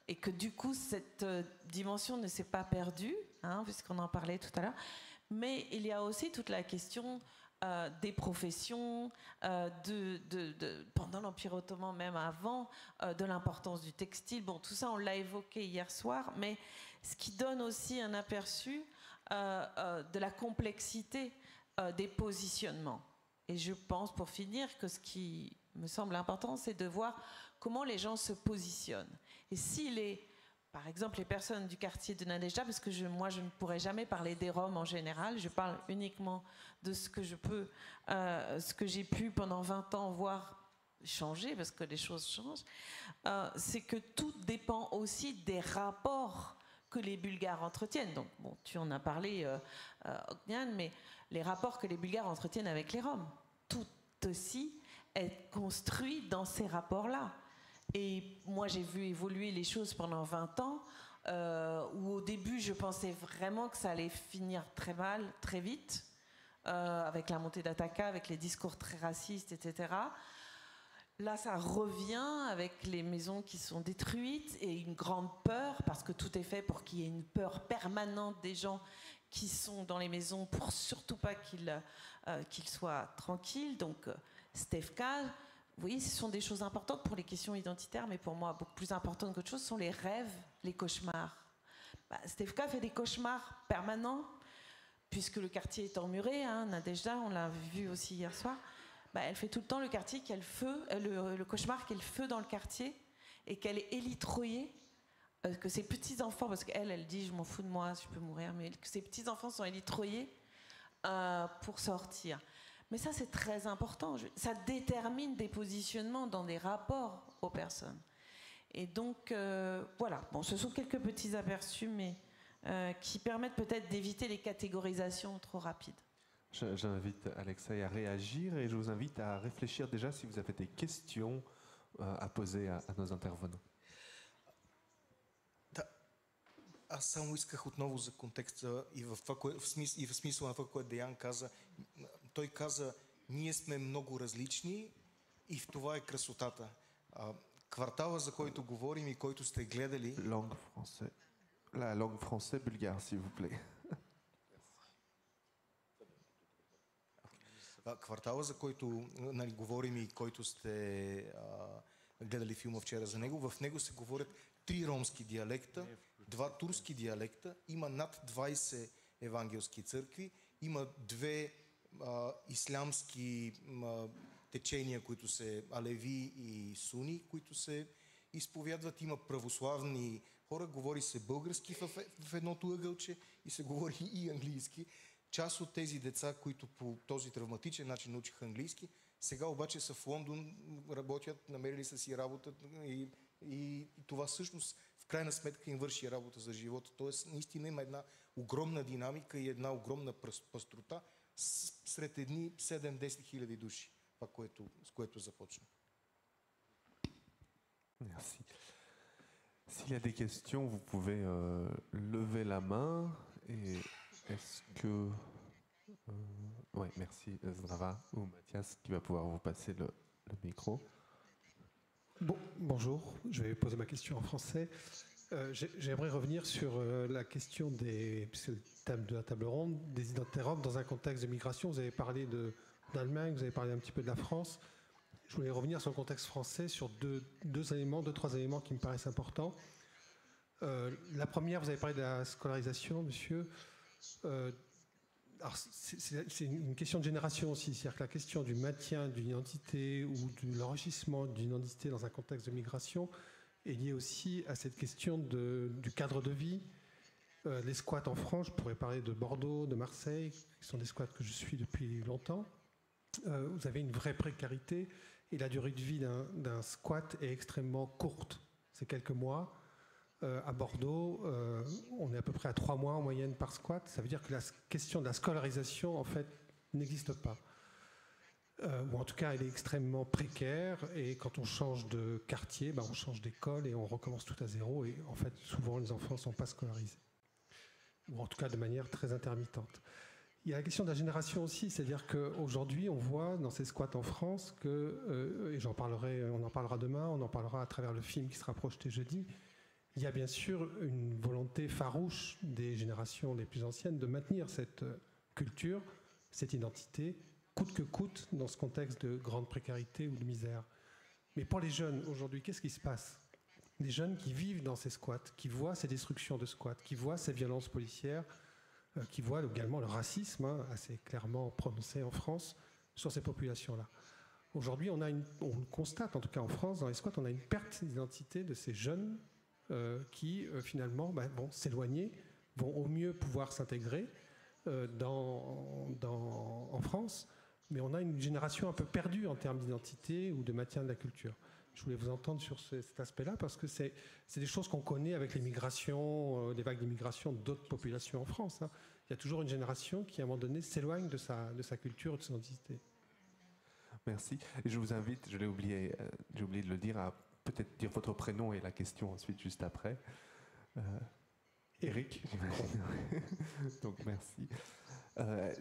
et que du coup cette dimension ne s'est pas perdue, hein, puisqu'on en parlait tout à l'heure. Mais il y a aussi toute la question des professions, pendant l'Empire ottoman, même avant, de l'importance du textile. Bon, tout ça, on l'a évoqué hier soir, mais ce qui donne aussi un aperçu de la complexité des positionnements. Et je pense, pour finir, que ce qui me semble important, c'est de voir comment les gens se positionnent. Et par exemple, les personnes du quartier de Nadejda, parce que moi, je ne pourrais jamais parler des Roms en général, je parle uniquement de ce que ce que j'ai pu pendant 20 ans voir changer, parce que les choses changent, c'est que tout dépend aussi des rapports que les Bulgares entretiennent. Donc, bon, tu en as parlé, Ognian, mais les rapports que les Bulgares entretiennent avec les Roms, tout aussi est construit dans ces rapports-là. Et moi, j'ai vu évoluer les choses pendant 20 ans, où au début, je pensais vraiment que ça allait finir très mal, très vite, avec la montée d'Ataka, avec les discours très racistes, etc. Là, ça revient avec les maisons qui sont détruites et une grande peur, parce que tout est fait pour qu'il y ait une peur permanente des gens qui sont dans les maisons pour surtout pas qu'ils soient tranquilles. Donc, Stefka, vous voyez, ce sont des choses importantes pour les questions identitaires, mais pour moi, beaucoup plus importantes qu'autre chose, sont les rêves, les cauchemars. Stefka fait des cauchemars permanents, puisque le quartier est emmuré, Nadejda, on l'a vu aussi hier soir. Elle fait tout le temps le cauchemar qu'il y ait le feu dans le quartier et qu'elle est élitreillée, que ses petits-enfants, parce qu'elle dit « je m'en fous de moi, je peux mourir », mais que ses petits-enfants sont élitreillés pour sortir. Mais ça, c'est très important. Ça détermine des positionnements dans des rapports aux personnes. Et donc, voilà. Bon, ce sont quelques petits aperçus, mais qui permettent peut-être d'éviter les catégorisations trop rapides. J'invite Alexei à réagir et je vous invite à réfléchir déjà si vous avez des questions à poser à nos intervenants. Аз само исках отново за контекста и в смисъла на това, което Деян каза. Той каза, ние сме много различни и в това е красотата. Квартала, за който говорим и който сте гледали... La langue français-bulgare, s'il vous plaît. Квартала, за който говорим и който сте гледали филма вчера за него, в него се говорят 3 ромски диалекта, 2 турски диалекта, има над 20 евангелски църкви, има 2 ислямски течения, които са алеви и суни, които се изповядват, има православни хора, говори се български в едното ъгълче и се говори и английски. Част от тези деца, които по този травматичен начин научиха английски, сега обаче са в Лондон, работят, намерили са си работа и това всъщност в крайна сметка им върши работа за живота. Тоест наистина има една огромна динамика и една огромна пъстрота сред едни 7-10 хиляди души, това, с което започна. Merci. S'il y a des questions, vous pouvez lever la main. Et est-ce que... oui, merci Zdrava ou Mathias qui va pouvoir vous passer le micro. Bon, bonjour, je vais poser ma question en français. J'aimerais revenir sur la question puisque le thème de la table ronde, des identités roms dans un contexte de migration. Vous avez parlé d'Allemagne, vous avez parlé un petit peu de la France. Je voulais revenir sur le contexte français, sur deux, trois éléments qui me paraissent importants. La première, vous avez parlé de la scolarisation, monsieur. C'est une question de génération aussi, c'est-à-dire que la question du maintien d'une identité ou de l'enrichissement d'une identité dans un contexte de migration est liée aussi à cette question du cadre de vie. Les squats en France, je pourrais parler de Bordeaux, de Marseille, qui sont des squats que je suis depuis longtemps. Vous avez une vraie précarité et la durée de vie d'un squat est extrêmement courte, c'est quelques mois. À Bordeaux, on est à peu près à 3 mois en moyenne par squat. Ça veut dire que la question de la scolarisation, en fait, n'existe pas. Ou en tout cas, elle est extrêmement précaire. Et quand on change de quartier, on change d'école et on recommence tout à zéro. Et en fait, souvent, les enfants ne sont pas scolarisés. Ou en tout cas, de manière très intermittente. Il y a la question de la génération aussi. C'est-à-dire qu'aujourd'hui, on voit dans ces squats en France que, et on en parlera demain, on en parlera à travers le film qui sera projeté jeudi, il y a bien sûr une volonté farouche des générations les plus anciennes de maintenir cette culture, cette identité, coûte que coûte, dans ce contexte de grande précarité ou de misère. Mais pour les jeunes, aujourd'hui, qu'est-ce qui se passe? Des jeunes qui vivent dans ces squats, qui voient ces destructions de squats, qui voient ces violences policières, qui voit également le racisme assez clairement prononcé en France sur ces populations-là. Aujourd'hui, on constate, en tout cas en France, dans les squats, on a une perte d'identité de ces jeunes qui, finalement, vont s'éloigner, vont au mieux pouvoir s'intégrer en France, mais on a une génération un peu perdue en termes d'identité ou de maintien de la culture. Je voulais vous entendre sur cet aspect-là, parce que c'est des choses qu'on connaît avec les migrations, les vagues d'immigration d'autres populations en France. Il y a toujours une génération qui, à un moment donné, s'éloigne de sa culture et de son identité. Merci. Et je vous invite, j'ai oublié de le dire, à peut-être dire votre prénom et la question ensuite, juste après. Eric, j'imagine. Donc merci.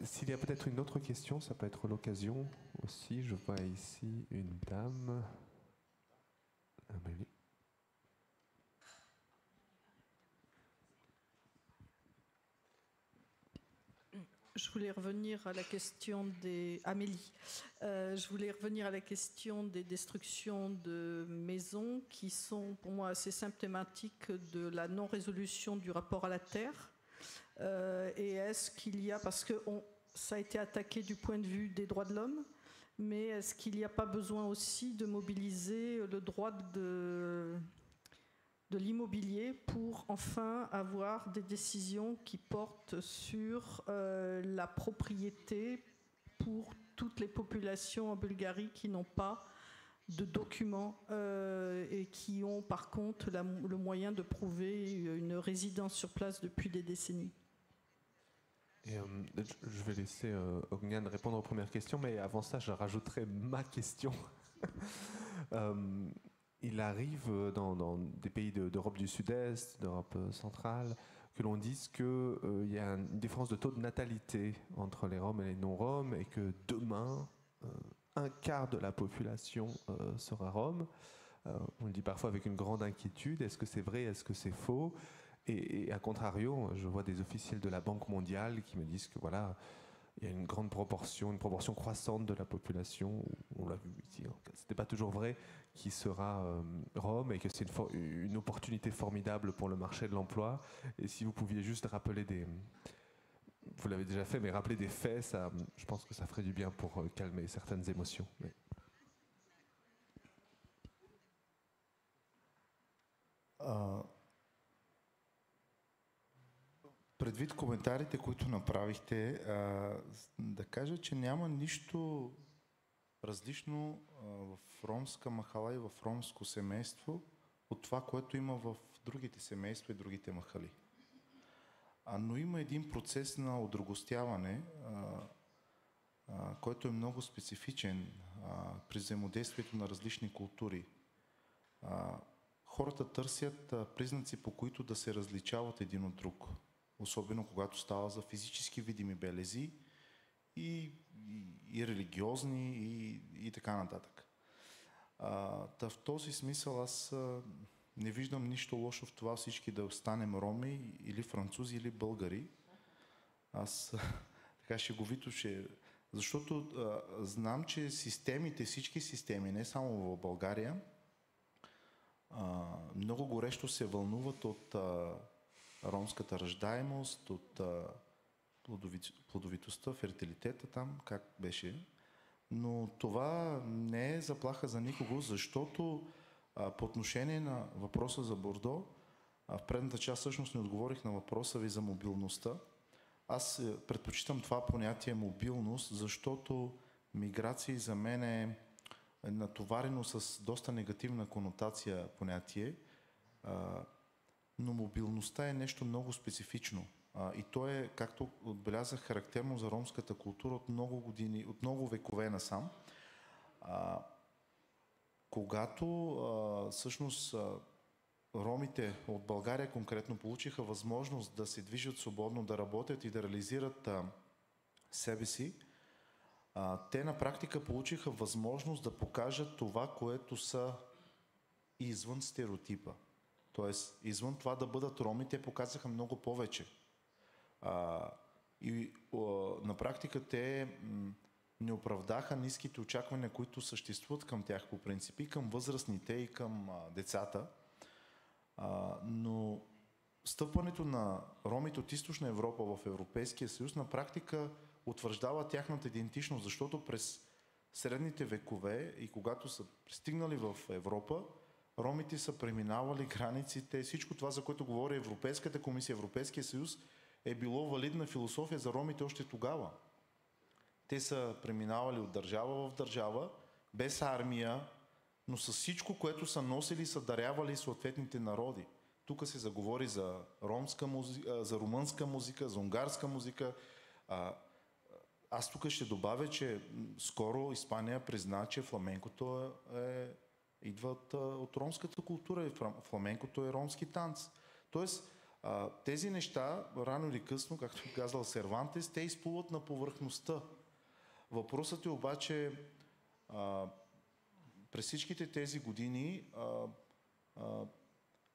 S'il y a peut-être une autre question, ça peut être l'occasion aussi. Je vois ici une dame. Amélie. Je voulais revenir à la question des... Amélie. Je voulais revenir à la question des destructions de maisons qui sont pour moi assez symptomatiques de la non-résolution du rapport à la terre. Et est-ce qu'il y a... Parce que ça a été attaqué du point de vue des droits de l'homme, mais est-ce qu'il n'y a pas besoin aussi de mobiliser le droit de l'immobilier pour enfin avoir des décisions qui portent sur la propriété pour toutes les populations en Bulgarie qui n'ont pas de documents et qui ont par contre le moyen de prouver une résidence sur place depuis des décennies. Et, je vais laisser Ognian répondre aux premières questions, mais avant ça, je rajouterai ma question. Il arrive dans des pays d'Europe du Sud-Est, d'Europe centrale, que l'on dise qu'il y a une différence de taux de natalité entre les Roms et les non-Roms, et que demain, un quart de la population sera Rome. On le dit parfois avec une grande inquiétude. Est-ce que c'est vrai? Est-ce que c'est faux? Et à contrario, je vois des officiels de la Banque mondiale qui me disent que voilà, il y a une grande proportion, une proportion croissante de la population, on l'a vu ici, c'était pas toujours vrai, qui sera Rome, et que c'est une opportunité formidable pour le marché de l'emploi. Et si vous pouviez juste rappeler vous l'avez déjà fait, mais rappeler des faits, ça, je pense que ça ferait du bien pour calmer certaines émotions. Mais... Предвид коментарите, които направихте, да кажа, че няма нищо различно в ромска махала и в ромско семейство от това, което има в другите семейства и другите махали. Но има един процес на одрогостяване, който е много специфичен при взаимодействието на различни култури. Хората търсят признаци, по които да се различават един от друг. Особено когато става за физически видими белези и религиозни и така нататък. В този смисъл аз не виждам нищо лошо в това всички да останем роми или французи или българи. Аз така шеговито защото знам, че системите, всички системи, не само в България, много горещо се вълнуват от ромската раждаемост, от плодовитостта, фертилитета там, как беше. Но това не е заплаха за никого, защото по отношение на въпроса за Бордо, в предната част всъщност не отговорих на въпроса ви за мобилността. Аз предпочитам това понятие мобилност, защото миграция за мен е натоварено с доста негативна конотация понятие, но мобилността е нещо много специфично. И то е, както отбелязах, характерно за ромската култура от много години, от много векове насам. Когато всъщност ромите от България конкретно получиха възможност да се движат свободно, да работят и да реализират себе си, те на практика получиха възможност да покажат това, което са извън стереотипа. Тоест, извън това да бъдат роми, те показаха много повече. На практика те не оправдаха ниските очаквания, които съществуват към тях по принцип, и към възрастните, и към децата. Но стъпването на ромите от Източна Европа в Европейския съюз на практика утвърждава тяхната идентичност, защото през средните векове и когато са пристигнали в Европа, ромите са преминавали границите. Всичко това, за което говори Европейската комисия, Европейския съюз, е било валидна философия за ромите още тогава. Те са преминавали от държава в държава, без армия, но с всичко, което са носили, са дарявали съответните народи. Тук се заговори за ромска музика, за румънска музика, за унгарска музика. Аз тук ще добавя, че скоро Испания призна, че фламенкото идва от ромската култура и фламенкото е ромски танц. Тоест, тези неща, рано или късно, както казал Сервантес, те изплуват на повърхността. Въпросът е обаче, през всичките тези години,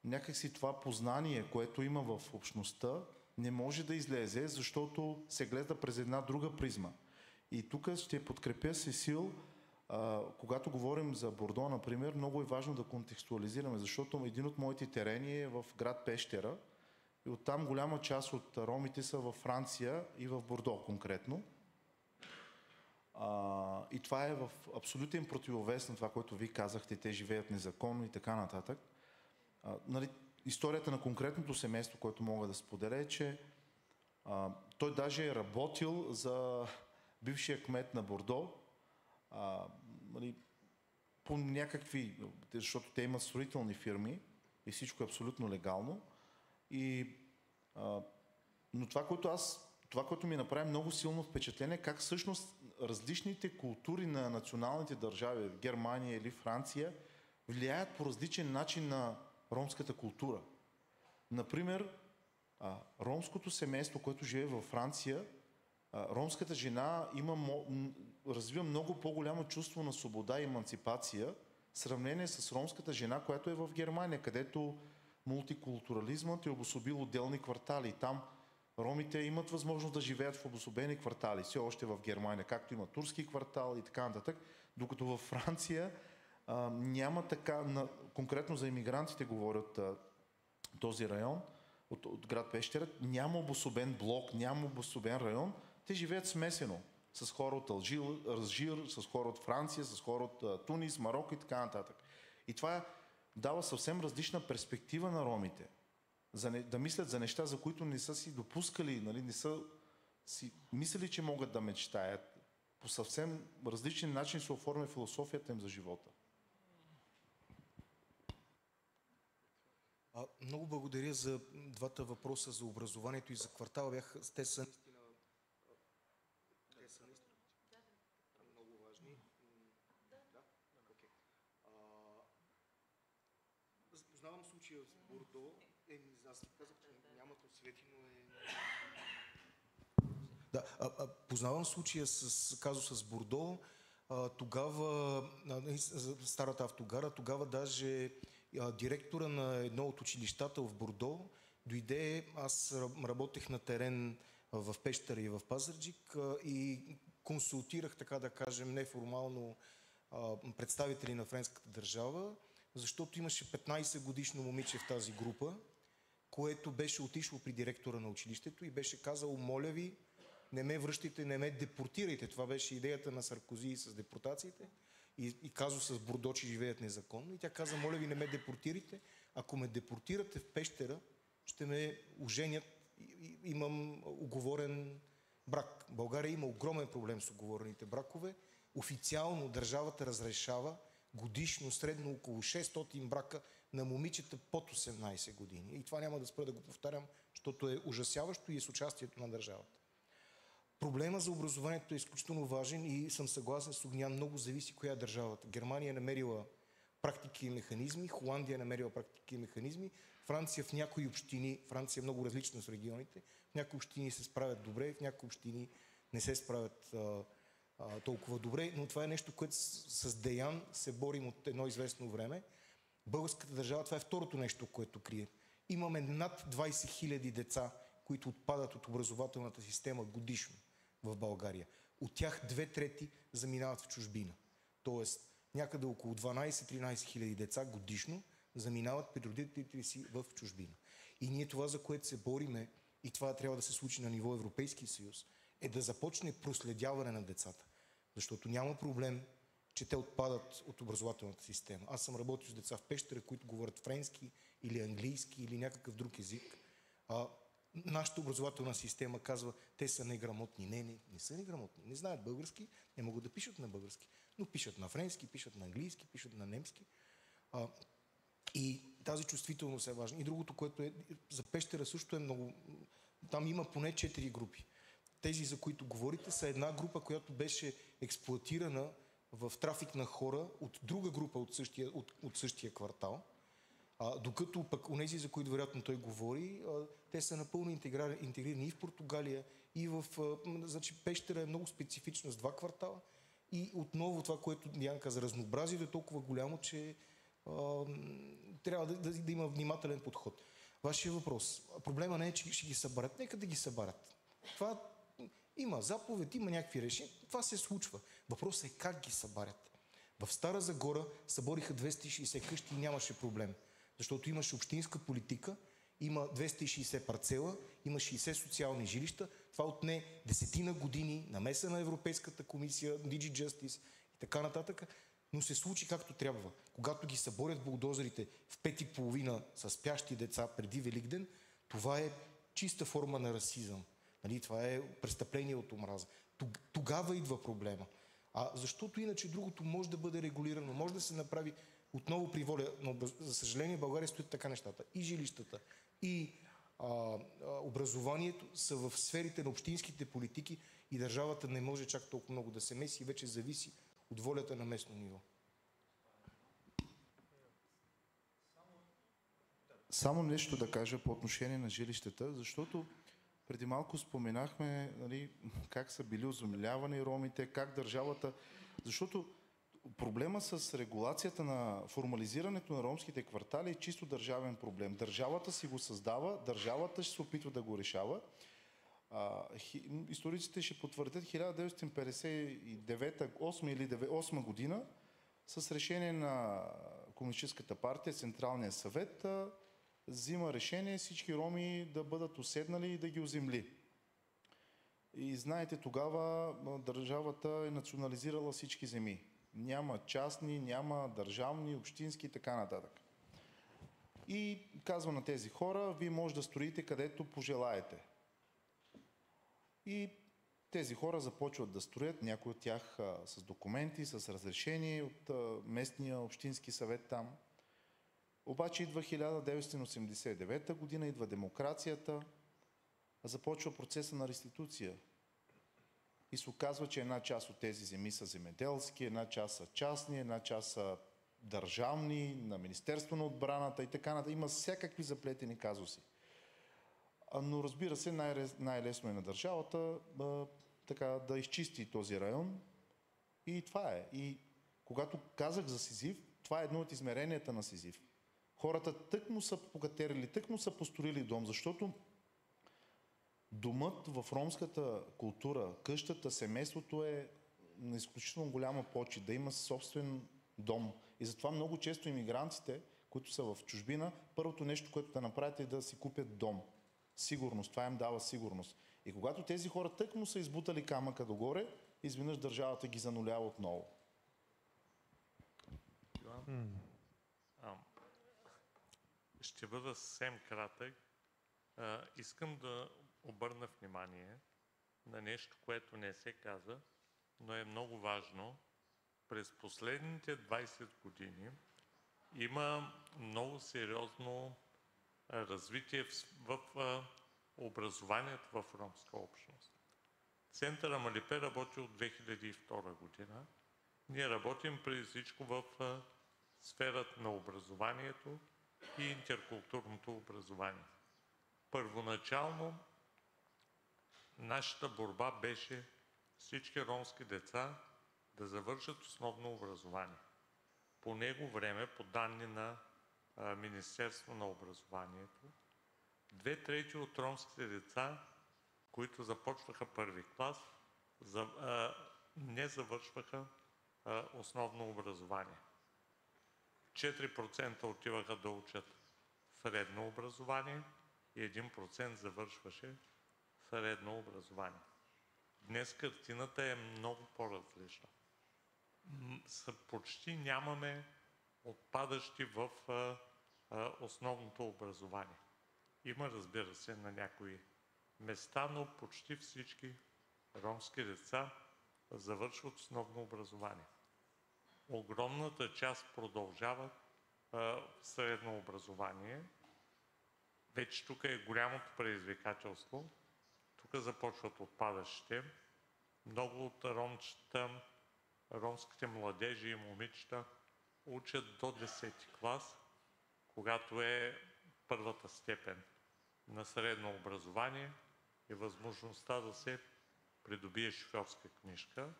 някакси това познание, което има в общността, не може да излезе, защото се гледа през една друга призма. И тук ще подкрепя Сесил, когато говорим за Бордо, например, много е важно да контекстуализираме, защото един от моите терени е в град Пещера и оттам голяма част от ромите са във Франция и в Бордо конкретно. И това е в абсолютен противовес на това, което вие казахте, те живеят незаконно и така нататък. Нали, историята на конкретното семейство, което мога да споделя, е, че той даже е работил за бившия кмет на Бордо, нали, по някакви, защото те имат строителни фирми и всичко е абсолютно легално. Но това, което ми направи много силно впечатление, как всъщност различните култури на националните държави, в Германия или Франция, влияят по различен начин на ромската култура. Например, ромското семейство, което живее във Франция, ромската жена развива много по-голямо чувство на свобода и еманципация в сравнение с ромската жена, която е в Германия, където мултикултурализмът е обособил отделни квартали. Там ромите имат възможност да живеят в обособени квартали, все още в Германия, както има турски квартал и така нататък, докато във Франция няма така, конкретно за имигрантите говорят този район, от град Пещера, няма обособен блок, няма обособен район, те живеят смесено с хора от Алжир, с хора от Франция, с хора от Тунис, Марокко и така нататък. И това дава съвсем различна перспектива на ромите. Да мислят за неща, за които не са си допускали, нали, не са си мислили, че могат да мечтаят. По съвсем различен начин се оформя философията им за живота. Много благодаря за двата въпроса за образованието и за квартала. Те са наистина много важни. Познавам случая с Бордо. Аз ти казах, че нямат освети, но познавам случая с казуса с Бордо. Тогава, старата автогара, тогава даже директора на едно от училищата в Бордо дойде, аз работех на терен в Пещера и в Пазарджик и консултирах, така да кажем, неформално представители на френската държава, защото имаше 15-годишно момиче в тази група, което беше отишло при директора на училището и беше казало: моля ви, не ме връщайте, не ме депортирайте. Това беше идеята на Саркози с депортациите и казуса с Бордо, че живеят незаконно. И тя каза: моля ви, не ме депортирайте. Ако ме депортирате в Пещера, ще ме оженят. Имам уговорен брак. В България има огромен проблем с уговорените бракове. Официално държавата разрешава годишно средно около 600 брака на момичета под 18 години. И това няма да спра да го повтарям, защото е ужасяващо и е с участието на държавата. Проблема за образованието е изключително важен и съм съгласен с Огнян. Много зависи коя е държавата. Германия е намерила практики и механизми, Холандия е намерила практики и механизми, Франция в някои общини, Франция е много различна с регионите, в някои общини се справят добре, в някои общини не се справят толкова добре, но това е нещо, което с Деян се борим от едно известно време. Българската държава, това е второто нещо, което крие. Имаме над 20 000 деца, които отпадат от образователната система годишно в България. От тях 2/3 заминават в чужбина. Тоест някъде около 12-13 000 деца годишно заминават при родителите си в чужбина. И ние това, за което се бориме, и това трябва да се случи на ниво Европейски съюз, е да започне проследяване на децата. Защото няма проблем, че те отпадат от образователната система. Аз съм работил с деца в Пещера, които говорят френски или английски или някакъв друг език. Нашата образователна система казва, те са неграмотни. Не са неграмотни. Не знаят български, не могат да пишат на български. Но пишат на френски, пишат на английски, пишат на немски. И тази чувствителност е важна. И другото, което е за Пещера също е много... Там има поне 4 групи. Тези, за които говорите, са една група, която беше експлоатирана в трафик на хора от друга група от същия квартал. Докато пък онези, за които вероятно той говори, те са напълно интегрирани и в Португалия, и в... Значи Пещера е много специфична с 2 квартала. И отново това, което Диан каза, разнообразието е толкова голямо, че трябва да има внимателен подход. Вашия въпрос. Проблема не е, че ще ги събарят. Нека да ги събарят. Това има заповед, има някакви решения. Това се случва. Въпросът е как ги събарят. В Стара Загора събориха 260 къщи и нямаше проблем. Защото имаше общинска политика, има 260 парцела, има 60 социални жилища. Това отне 10 години, намеса на Европейската комисия, Digi Justice и така нататък. Но се случи както трябва. Когато ги съборят булдозерите в 5:30 с спящи деца преди Великден, това е чиста форма на расизъм. Нали? Това е престъпление от омраза. Тогава идва проблема. Защото иначе другото може да бъде регулирано, може да се направи отново при воля. Но за съжаление в България стоят така нещата. И жилищата, и образованието са в сферите на общинските политики и държавата не може чак толкова много да се меси и вече зависи от волята на местно ниво. Само нещо да кажа по отношение на жилищата, защото преди малко споменахме, нали, как са били озумилявани ромите, как държавата... Защото проблема с регулацията на формализирането на ромските квартали е чисто държавен проблем. Държавата си го създава, държавата ще се опитва да го решава. Историците ще потвърдят 1959-8 или 8 година с решение на Комунистическата партия, Централния съвет, взима решение всички роми да бъдат уседнали и да ги оземли. И знаете, тогава държавата е национализирала всички земи. Няма частни, няма държавни, общински и така нататък. И казва на тези хора, вие може да строите където пожелаете. И тези хора започват да строят, някои от тях с документи, с разрешение от местния общински съвет там. Обаче идва 1989 година, идва демокрацията, започва процеса на реституция. И се оказва, че една част от тези земи са земеделски, една част са частни, една част са държавни, на Министерство на отбраната и така нататък. Има всякакви заплетени казуси. Но разбира се, най-лесно е на държавата да изчисти този район. И това е. И когато казах за Сизиф, това е едно от измеренията на Сизиф. Хората тъкмо са покатерили, тъкмо са построили дом, защото домът в ромската култура, къщата, семейството е на изключително голяма почит, да има собствен дом. И затова много често имигрантите, които са в чужбина, първото нещо, което да направят е да си купят дом. Сигурност. Това им дава сигурност. И когато тези хора тъкмо са избутали камъка догоре, изведнъж държавата ги занулява отново. Ще бъда съвсем кратък. Искам да обърна внимание на нещо, което не се каза, но е много важно. През последните 20 години има много сериозно развитие в образованието в ромска общност. Центъра Малипе работи от 2002 година. Ние работим преди всичко в сферата на образованието и интеркултурното образование. Първоначално нашата борба беше всички ромски деца да завършат основно образование. По него време, по данни на Министерство на образованието, 2/3 от ромските деца, които започваха първи клас, не завършваха основно образование. 4% отиваха да учат средно образование 1% завършваше средно образование. Днес картината е много по-различна. Почти нямаме отпадащи в основното образование. Има, разбира се, на някои места, но почти всички ромски деца завършват основно образование. Огромната част продължават средно образование. Вече тук е голямото предизвикателство. Тук започват отпадащите. Много от ромските младежи и момичета учат до 10-ти клас, когато е първата степен на средно образование и възможността да се придобие шофьорска книжка.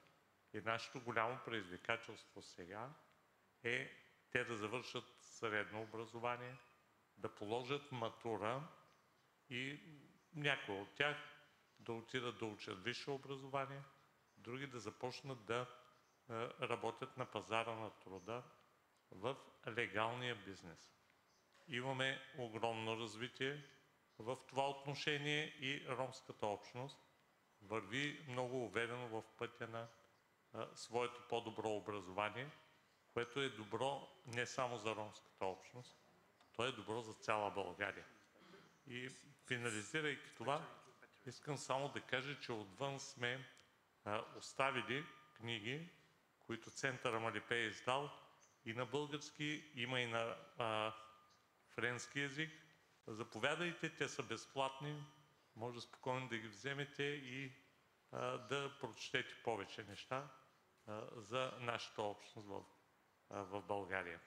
И нашето голямо предизвикателство сега е те да завършат средно образование, да положат матура и някои от тях да отидат да учат висше образование, други да започнат да работят на пазара на труда в легалния бизнес. Имаме огромно развитие в това отношение и ромската общност върви много уверено в пътя на своето по-добро образование, което е добро не само за ромската общност, то е добро за цяла България. И финализирайки това, искам само да кажа, че отвън сме оставили книги, които Център Амалипе е издал и на български, има и на френски език. Заповядайте, те са безплатни, може спокойно да ги вземете и да прочетете повече неща за нашата общност в България.